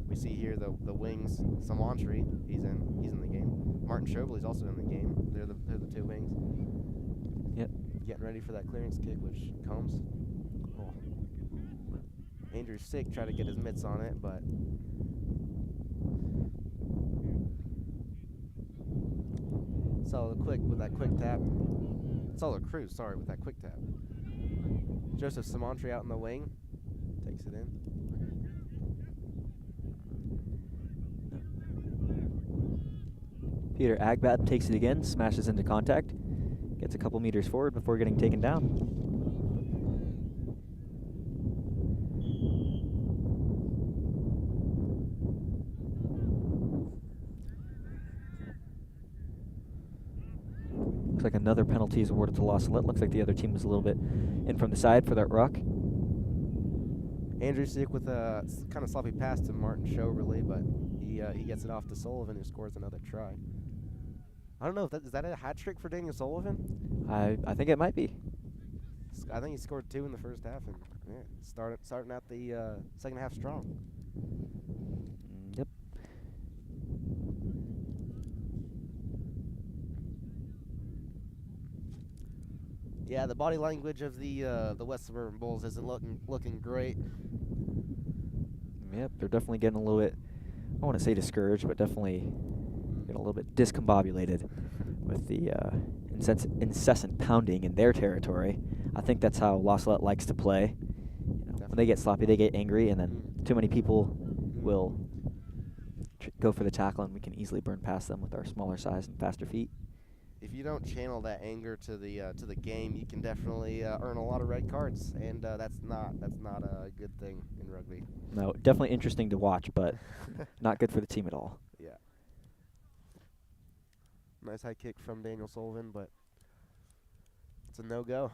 we see here the wings. Samantri, he's in the game. Martin Schobley's also in the game. They're the 2 wings. Yep. Getting ready for that clearance kick, which comes. Andrew Sick tried to get his mitts on it, but Solid quick with that quick tap. Solid Cruz, with that quick tap. Joseph Samantri out in the wing. Takes it in. Peter Agbab takes it again, smashes into contact, gets a couple meters forward before getting taken down. Looks like another penalty is awarded to La Salette. Looks like the other team was a little bit in from the side for that ruck. Andrew Sick with a kind of sloppy pass to Martin Shoverly, but he gets it off to Sullivan, who scores another try. I don't know if is that a hat trick for Daniel Sullivan? I think it might be. I think he scored 2 in the first half, and yeah, starting out the second half strong. Yep. Yeah, the body language of the West Suburban Bulls isn't looking great. Yep, they're definitely getting a little bit, I want to say discouraged, but definitely getting a little bit discombobulated with the incessant pounding in their territory. I think that's how La Salette likes to play. When they get sloppy, they get angry, and then too many people will go for the tackle, and we can easily burn past them with our smaller size and faster feet. If you don't channel that anger to the game, you can definitely earn a lot of red cards, and that's not a good thing in rugby. No, definitely interesting to watch, but not good for the team at all. Yeah. Nice high kick from Daniel Sullivan, but it's a no-go.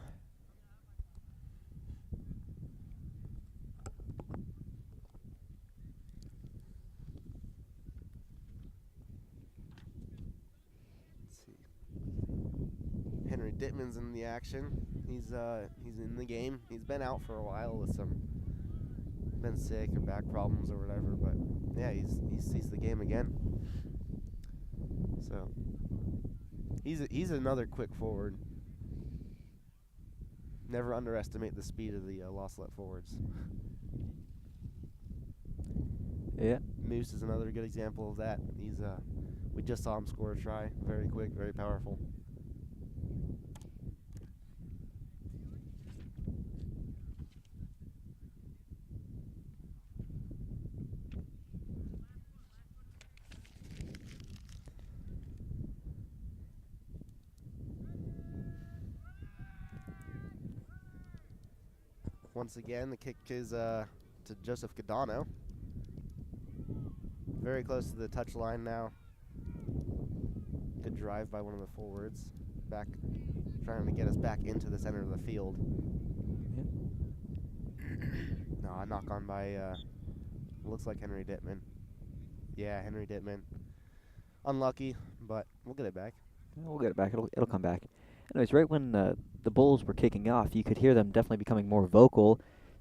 Henry Dittman's in the action. He's in the game. He's been out for a while with been sick or back problems or whatever, but yeah, he sees the game again. So he's another quick forward. Never underestimate the speed of the La Salette forwards. Yeah. Moose is another good example of that. We just saw him score a try. Very quick, very powerful. Once again, the kick is to Joseph Gadano. Very close to the touch line now. Good drive by one of the forwards. Back, trying to get us back into the center of the field. Yeah. No, a knock on by, looks like Henry Dittman. Yeah, Henry Dittman. Unlucky, but we'll get it back. Yeah, we'll get it back. It'll come back. Anyways, right when the Bulls were kicking off, you could hear them definitely becoming more vocal,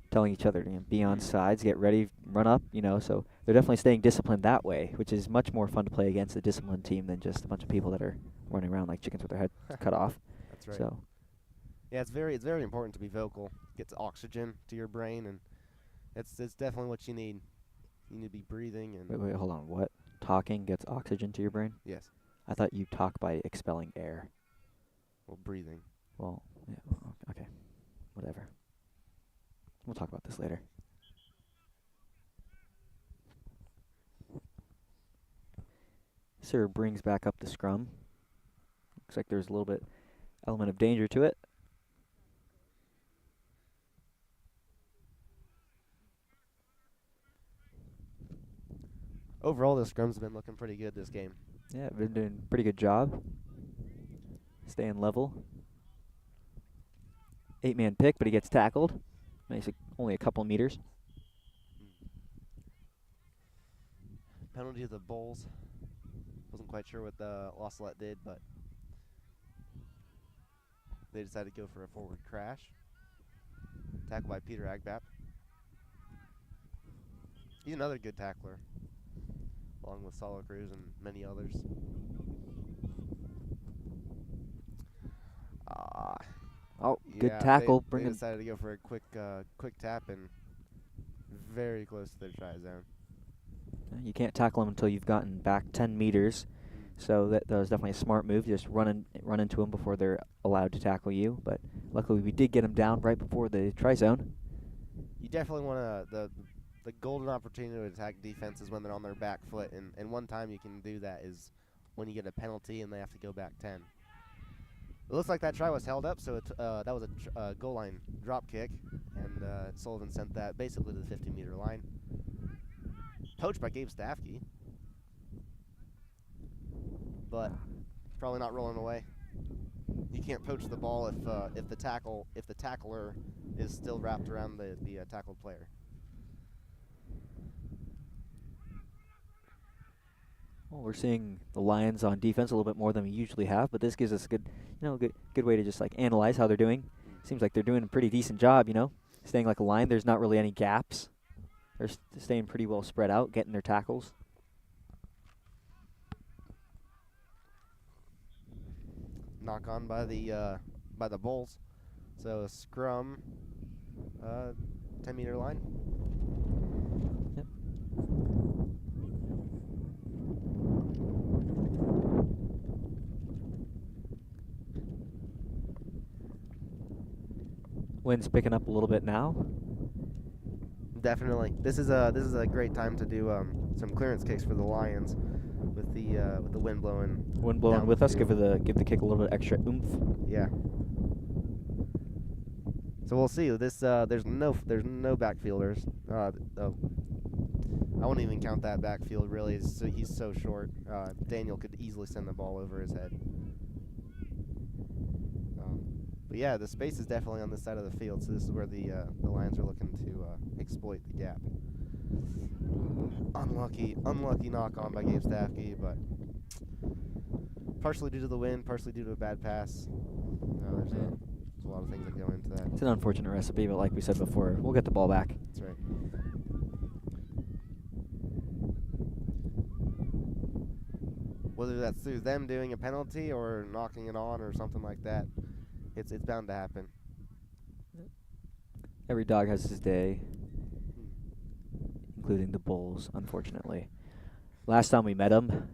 telling each other, be on sides, get ready, run up, so they're definitely staying disciplined that way, which is much more fun to play against a disciplined team than just a bunch of people that are running around like chickens with their head cut off. That's right. So, yeah, it's very important to be vocal. Gets oxygen to your brain, and it's definitely what you need. You need to be breathing and. wait, hold on. What? Talking gets oxygen to your brain? Yes. I thought you talk by expelling air. Well, breathing. Well, yeah, okay. Whatever. We'll talk about this later. Sir brings back up the scrum. Looks like there's a little bit element of danger to it. Overall, the scrum's been looking pretty good this game. Yeah, been doing a pretty good job. Staying level. 8-man pick, but he gets tackled. Makes it only a couple meters. Penalty to the Bulls. Wasn't quite sure what the La Salette did, but they decided to go for a forward crash. Tackled by Peter Agbap. He's another good tackler, along with Solo Cruz and many others. Oh, Yeah, good tackle. They decided to go for a quick tap and very close to their try zone. You can't tackle him until you've gotten back 10 meters. So that was definitely a smart move. Just run into him before they're allowed to tackle you. But luckily we did get him down right before the try zone. You definitely want to the golden opportunity to attack defenses when they're on their back foot, and one time you can do that is when you get a penalty and they have to go back 10. It looks like that try was held up, so that was a goal line drop kick, and Sullivan sent that basically to the 50-meter line. Poached by Gabe Stafke, but probably not rolling away. You can't poach the ball if the tackler is still wrapped around the tackled player. Well, we're seeing the Lions on defense a little bit more than we usually have, but this gives us a good way to just like analyze how they're doing. Seems like they're doing a pretty decent job, staying like a line. There's not really any gaps. They're staying pretty well spread out, getting their tackles. Knock on by the Bulls. So a scrum, 10-meter line. Yep. Wind's picking up a little bit now. Definitely. This is a great time to do some clearance kicks for the Lions with the wind blowing. Wind blowing with us, give the kick a little bit extra oomph. Yeah. So we'll see. This there's no backfielders. I won't even count that backfield really. He's so short. Daniel could easily send the ball over his head. But yeah, the space is definitely on this side of the field, so this is where the Lions are looking to exploit the gap. Unlucky knock on by Gabe Stafke, but partially due to the wind, partially due to a bad pass. There's a lot of things that go into that. It's an unfortunate recipe, but like we said before, we'll get the ball back. That's right. Whether that's through them doing a penalty or knocking it on or something like that, it's bound to happen. Every dog has his day, including the Bulls, unfortunately. Last time we met them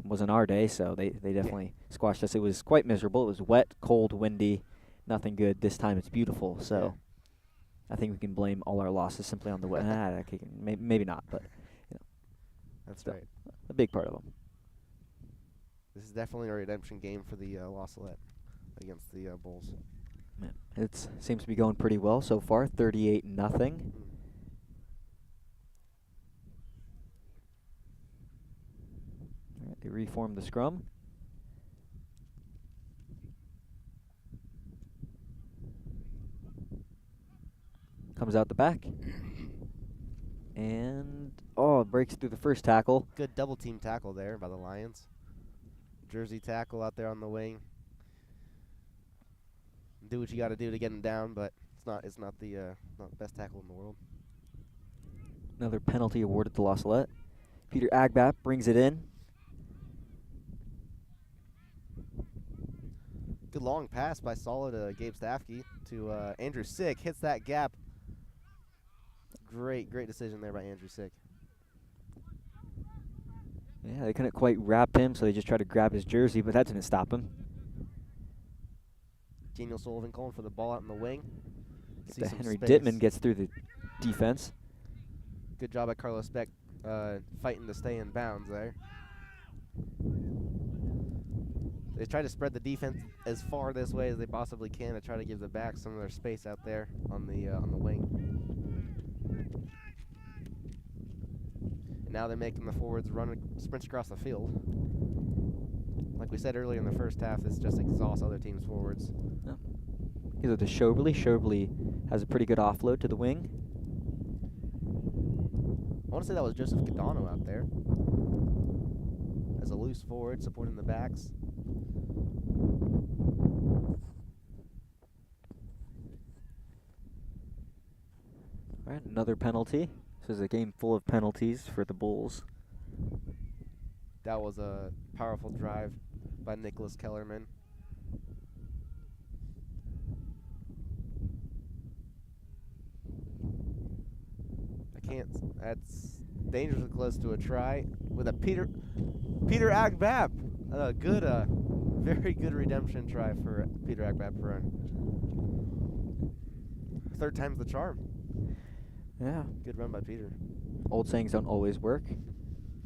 wasn't our day, so they definitely squashed us. It was quite miserable. It was wet, cold, windy, nothing good. This time it's beautiful, so I think we can blame all our losses simply on the weather. Maybe not, but That's right. A big part of them. This is definitely a redemption game for the Salette against the Bulls. Yeah, it seems to be going pretty well so far, 38-0. All right, they reform the scrum. Comes out the back. And, it breaks through the first tackle. Good double team tackle there by the Lions. Jersey tackle out there on the wing. Do what you got to do to get him down, but it's not the best tackle in the world. Another penalty awarded to La Salette. Peter Agbap brings it in. Good long pass by solid Gabe Stafke to Andrew Sick. Hits that gap. Great decision there by Andrew Sick. Yeah, they couldn't quite wrap him, so they just tried to grab his jersey, but that didn't stop him. Daniel Sullivan calling for the ball out in the wing. Henry Dittman gets through the defense. Good job by Carlos Beck fighting to stay in bounds there. They try to spread the defense as far this way as they possibly can to try to give the back some of their space out there on the wing. And now they're making the forwards sprint across the field. Like we said earlier in the first half, this just exhausts other teams' forwards. Yeah. Gives it to Shoberly. Shoberly has a pretty good offload to the wing. I want to say that was Joseph Cadano out there as a loose forward supporting the backs. All right, another penalty. This is a game full of penalties for the Bulls. That was a powerful drive by Nicholas Kellerman. That's dangerously close to a try with a Peter Agbap. Very good redemption try for Peter Agbap run. Third time's the charm. Yeah. Good run by Peter. Old sayings don't always work.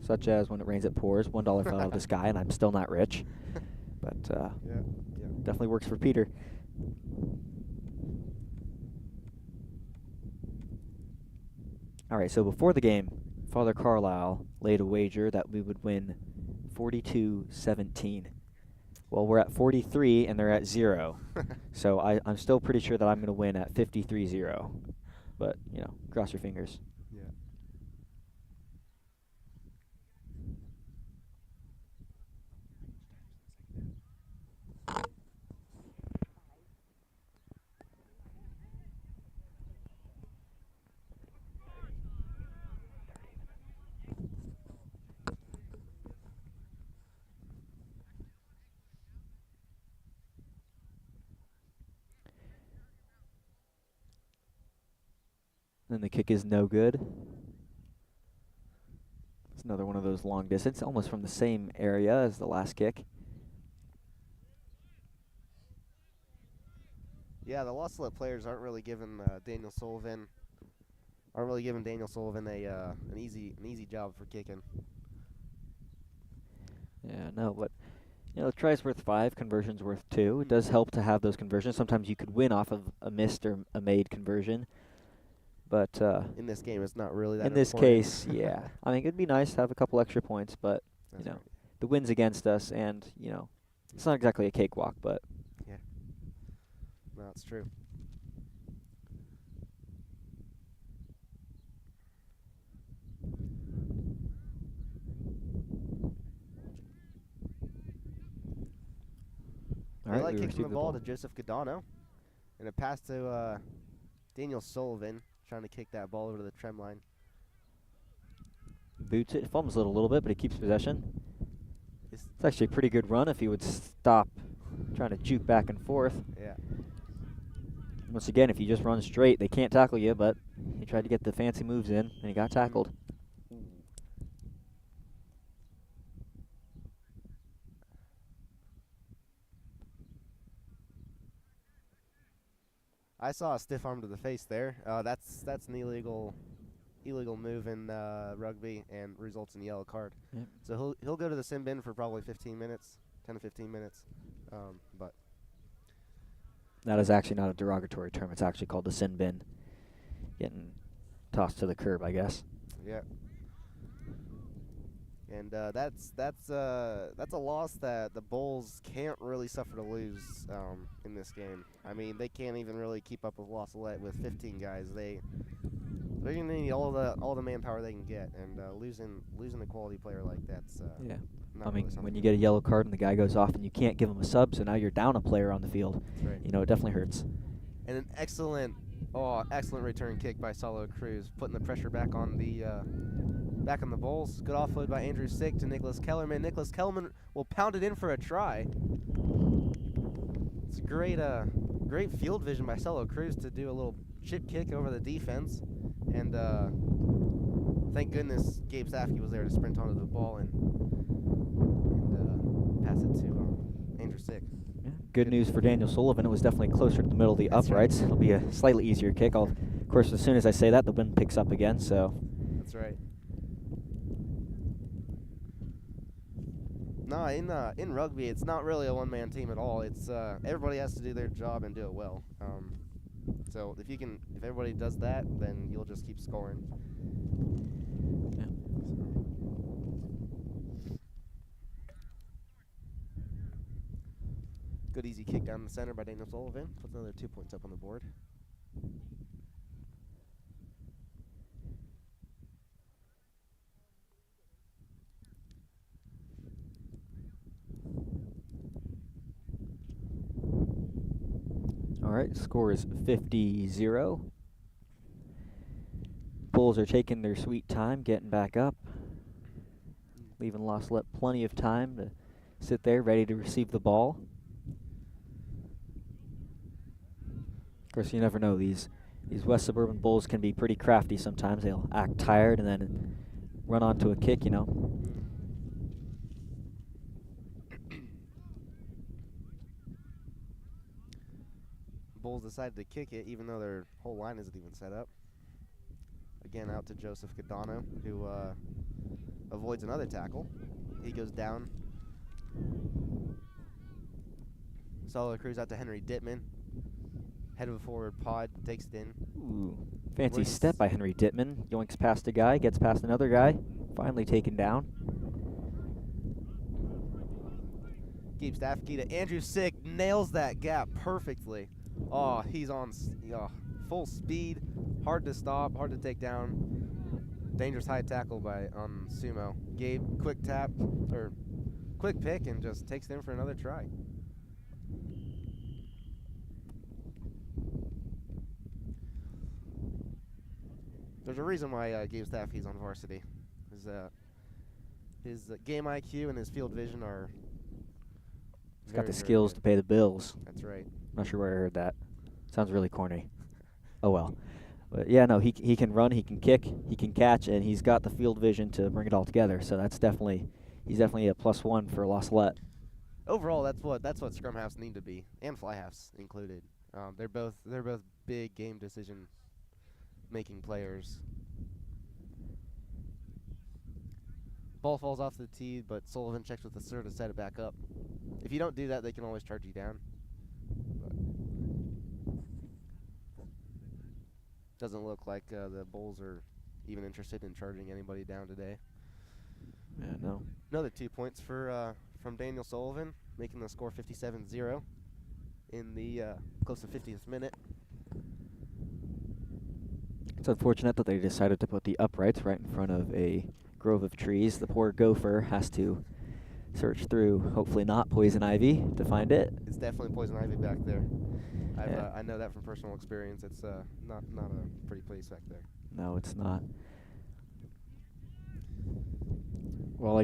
such as when it rains it pours, $1 fell out of the sky, and I'm still not rich. But Yeah. definitely works for Peter. All right, so before the game, Father Carlisle laid a wager that we would win 42-17. Well, we're at 43 and they're at 0. So I'm still pretty sure that I'm going to win at 53-0. But, cross your fingers. Yeah. Then the kick is no good. It's another one of those long distance, almost from the same area as the last kick. Yeah, the Salette players aren't really giving Daniel Sullivan a an easy job for kicking. Yeah, no, but a try's worth 5, conversion's worth 2. It does help to have those conversions. Sometimes you could win off of a missed or a made conversion. But in this game, it's not really that in this important. case, yeah. I think it'd be nice to have a couple extra points, but That's you know, right. the win's against us, and it's not exactly a cakewalk, but Yeah. No, it's true. all They right, like we kicking receive the ball to Joseph Cadano, and a pass to Daniel Sullivan, trying to kick that ball over to the trem line. Boots it, fumbles it a little bit, but he keeps possession. It's It's actually a pretty good run if he would stop trying to juke back and forth. Yeah. Once again, if you just run straight, they can't tackle you, but he tried to get the fancy moves in, and he got tackled. I saw a stiff arm to the face there. That's an illegal move in rugby and results in a yellow card. Yep. So he'll go to the sin bin for probably 15 minutes, 10 to 15 minutes. But That is actually not a derogatory term. It's actually called the sin bin. Getting tossed to the curb, I guess. yeah. And that's a loss that the Bulls can't really suffer to lose in this game. I mean, they can't even really keep up with Salette with 15 guys. They're gonna need all the manpower they can get, and losing a quality player like that's Yeah. not I mean, really when you something. get a yellow card and the guy goes off and you can't give him a sub, so now you're down a player on the field. That's right. It definitely hurts. And an excellent return kick by Salo Cruz, putting the pressure back on the Bulls. Good offload by Andrew Sick to Nicholas Kellerman. Nicholas Kellerman will pound it in for a try. It's great field vision by Salo Cruz to do a little chip kick over the defense, and thank goodness Gabe Safke was there to sprint onto the ball and pass it to Andrew Sick. Yeah. Good news for Daniel Sullivan. It was definitely closer to the middle of the That's uprights. right. It'll be a slightly easier kick. Of course, as soon as I say that, the wind picks up again, so. That's right. No, in rugby, it's not really a one-man team at all. It's everybody has to do their job and do it well. So if everybody does that, then you'll just keep scoring. Yeah. Good easy kick down the center by Daniel Sullivan. Puts another 2 points up on the board. All right, score is 50-0. Bulls are taking their sweet time, getting back up, leaving Salette plenty of time to sit there ready to receive the ball. Of course, you never know. These West Suburban Bulls can be pretty crafty sometimes. They'll act tired and then run onto a kick, Bulls decided to kick it, even though their whole line isn't even set up. Again, out to Joseph Cadano, who avoids another tackle. He goes down. Solo cruise out to Henry Dittman. Head of a forward pod, takes it in. Ooh, fancy Wins. step by Henry Dittman. Yoinks past a guy, gets past another guy, finally taken down. Gabe Staffke to Andrew Sick, nails that gap perfectly. Oh, he's on full speed, hard to stop, hard to take down. Dangerous high tackle on Sumo. Gabe, quick pick, and just takes it in for another try. There's a reason why Gabe Staffke's on varsity. His game IQ and his field vision are. He's got the skills to pay the bills. That's right. Not sure where I heard that. Sounds really corny. Oh well. But yeah, no, he can run, he can kick, he can catch, and he's got the field vision to bring it all together. So he's definitely a +1 for Salette. Overall, that's what scrum halves need to be, and fly halves included. They're both big game decision making players. Ball falls off the tee, but Sullivan checks with the sir to set it back up. If you don't do that, they can always charge you down. But doesn't look like the Bulls are even interested in charging anybody down today. Yeah, no. Another 2 points from Daniel Sullivan, making the score 57-0 in the close to 50th minute. It's unfortunate that they decided to put the uprights right in front of a grove of trees. The poor gopher has to search through, hopefully not poison ivy, to find it. It's definitely poison ivy back there. Yeah. I know that from personal experience. It's not a pretty place back there. No, it's not. Well,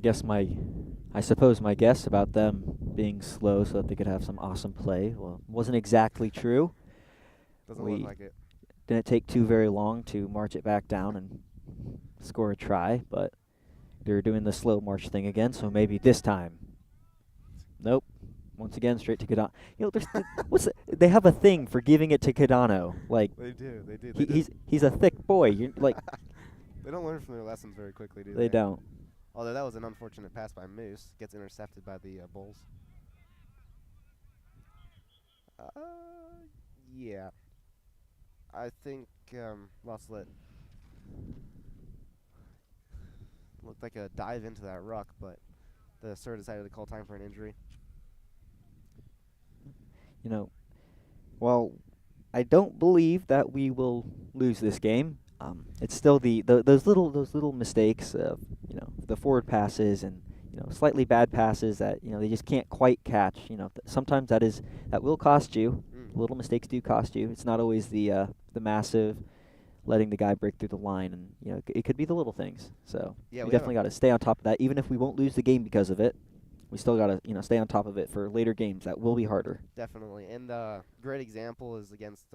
I suppose my guess about them being slow so that they could have some awesome play, well, wasn't exactly true. Doesn't look like it. Didn't take too very long to march it back down and score a try, but they're doing the slow march thing again, so maybe this time. Nope. Once again, straight to Cadano. You know, they have a thing for giving it to Cadano. Like They do. he's a thick boy. You're like They don't learn from their lessons very quickly, do they? they don't. Although that was an unfortunate pass by Moose, gets intercepted by the Bulls. Yeah. I think Salette looked like a dive into that ruck, but the sir decided to call time for an injury. You know, well, I don't believe that we will lose this game. It's still those little mistakes of, you know, the forward passes and, you know, slightly bad passes that, you know, they just can't quite catch. You know, sometimes that will cost you. Little mistakes do cost you. It's not always the massive letting the guy break through the line, and, you know, it could be the little things. So Yeah, we definitely got to stay on top of that. Even if we won't lose the game because of it, we still got to, you know, stay on top of it for later games that will be harder. Definitely. And great example is against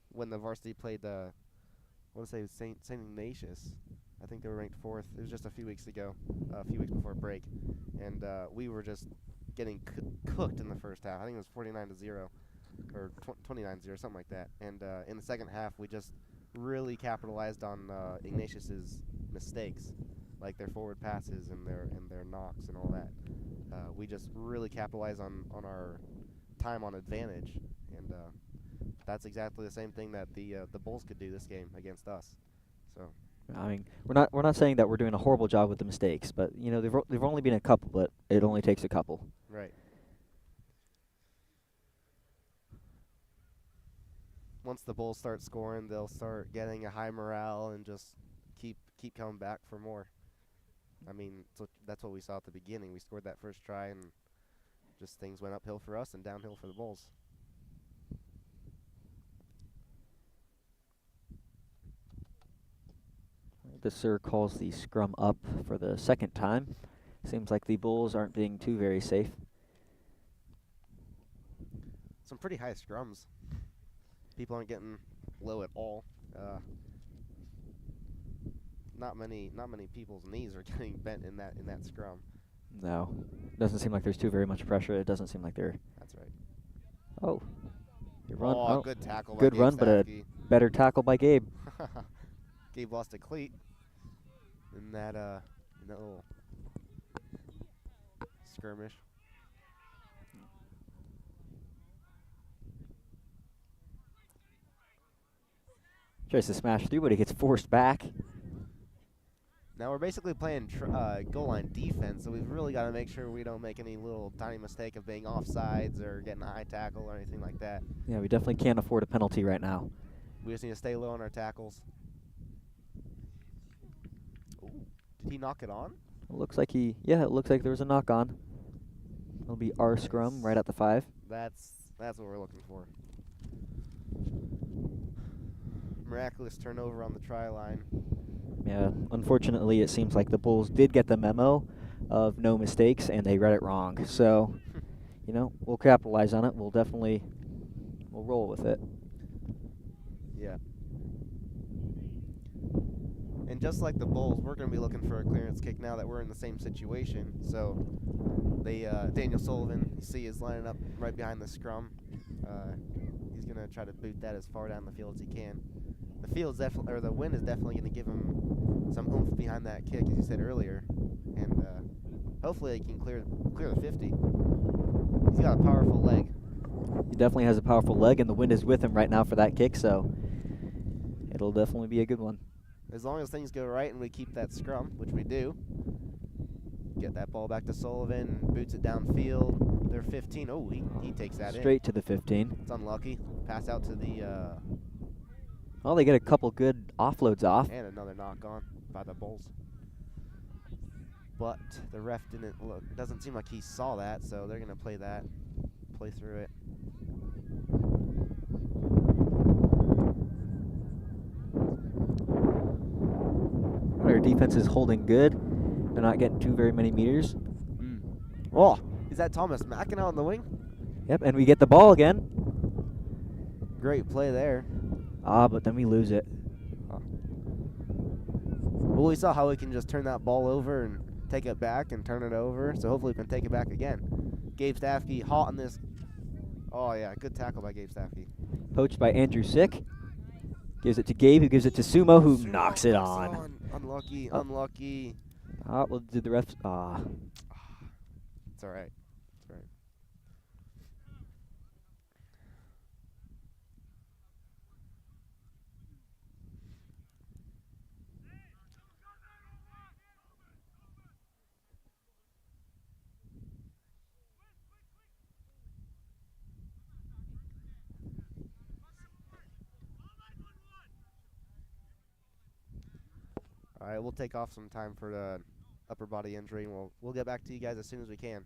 when the varsity played I want to say St. Ignatius. I think they were ranked 4th. It was just a few weeks ago, a few weeks before break, and we were just getting cooked in the first half. I think it was 49-0 or 29-0, something like that. And in the second half, we just really capitalized on Ignatius's mistakes, like their forward passes and their knocks and all that. We just really capitalized on our time on advantage, and that's exactly the same thing that the Bulls could do this game against us. So I mean, we're not saying that we're doing a horrible job with the mistakes, but, you know, they've only been a couple, but it only takes a couple. right. Once the Bulls start scoring, they'll start getting a high morale and just keep coming back for more. I mean, so that's what we saw at the beginning. We scored that first try, and just things went uphill for us and downhill for the Bulls. The sir calls the scrum up for the second time. Seems like the Bulls aren't being too very safe. Some pretty high scrums. People aren't getting low at all. Not many people's knees are getting bent in that scrum. No, doesn't seem like there's too very much pressure. It doesn't seem like they're. That's right. Oh, good run. Oh, good tackle. Good by Gabe run, but a Staffke. better tackle by Gabe. Gabe lost a cleat in that in that little skirmish. Tries to smash through, but he gets forced back. Now we're basically playing goal line defense, so we've really got to make sure we don't make any little tiny mistake of being offsides or getting a high tackle or anything like that. Yeah, we definitely can't afford a penalty right now. We just need to stay low on our tackles. Ooh, did he knock it on? It looks like it looks like there was a knock on. It'll be our scrum right at the 5. That's what we're looking for. Miraculous turnover on the try line. Yeah, unfortunately, it seems like the Bulls did get the memo of no mistakes, and they read it wrong. So, we'll capitalize on it. We'll roll with it. Yeah. And just like the Bulls, we're going to be looking for a clearance kick now that we're in the same situation. So, Daniel Sullivan, you see, is lining up right behind the scrum. He's going to try to boot that as far down the field as he can. The wind is definitely going to give him some oomph behind that kick, as you said earlier, and hopefully he can clear the 50. He's got a powerful leg. He definitely has a powerful leg, and the wind is with him right now for that kick, so it'll definitely be a good one. As long as things go right and we keep that scrum, which we do, get that ball back to Sullivan, boots it downfield. They're 15. Oh, he takes that straight to the 15. It's unlucky. Pass out to the Well, they get a couple good offloads off. and another knock on by the Bulls. But the ref didn't look. It doesn't seem like he saw that, so they're gonna play through it. Our defense is holding good. They're not getting too very many meters. Oh, is that Thomas Mackin out on the wing? Yep, and we get the ball again. Great play there. But then we lose it. Well, we saw how we can just turn that ball over and take it back and turn it over, so hopefully we can take it back again. Gabe Staffke hot on this. Oh, yeah, good tackle by Gabe Staffke. Poached by Andrew Sick. Gives it to Gabe, who gives it to Sumo, who knocks it on. Unlucky, Oh. unlucky. Well, did the refs... It's all right. It's all right. All right, we'll take off some time for the upper body injury, and we'll get back to you guys as soon as we can.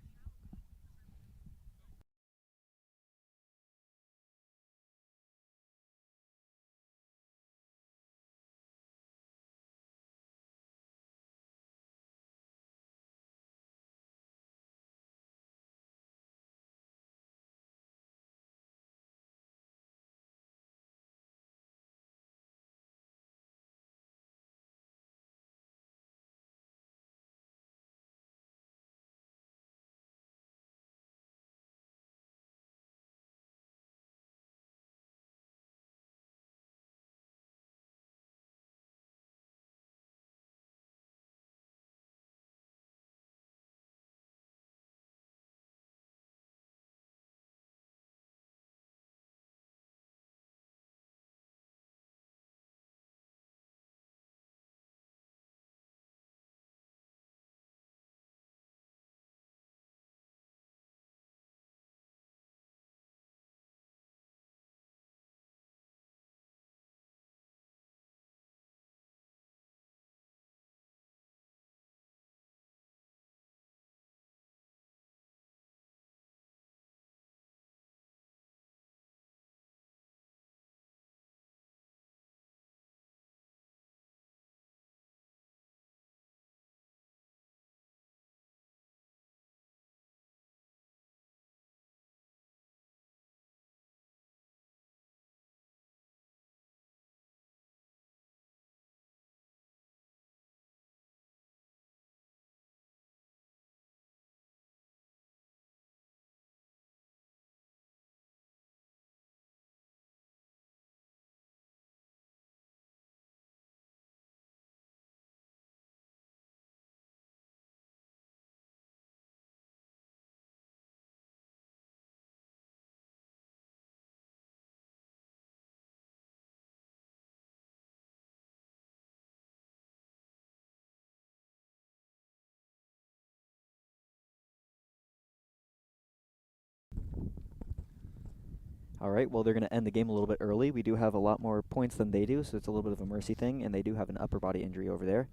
All right, well, they're going to end the game a little bit early. We do have a lot more points than they do, so it's a little bit of a mercy thing, and they do have an upper body injury over there.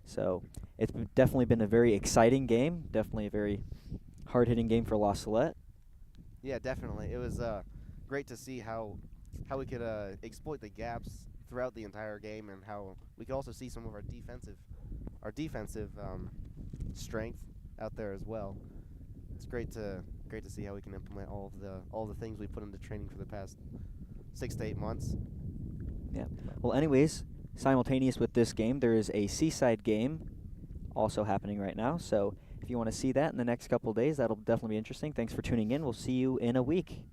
So it's definitely been a very exciting game, definitely a very hard-hitting game for La Salette. Yeah, definitely. It was great to see how we could exploit the gaps throughout the entire game, and how we could also see some of our defensive strength out there as well. It's great to see how we can implement all the things we put into training for the past 6 to 8 months. Yeah. Well, anyways, simultaneous with this game, there is a Seaside game also happening right now. So if you want to see that in the next couple of days, that'll definitely be interesting. Thanks for tuning in. We'll see you in a week.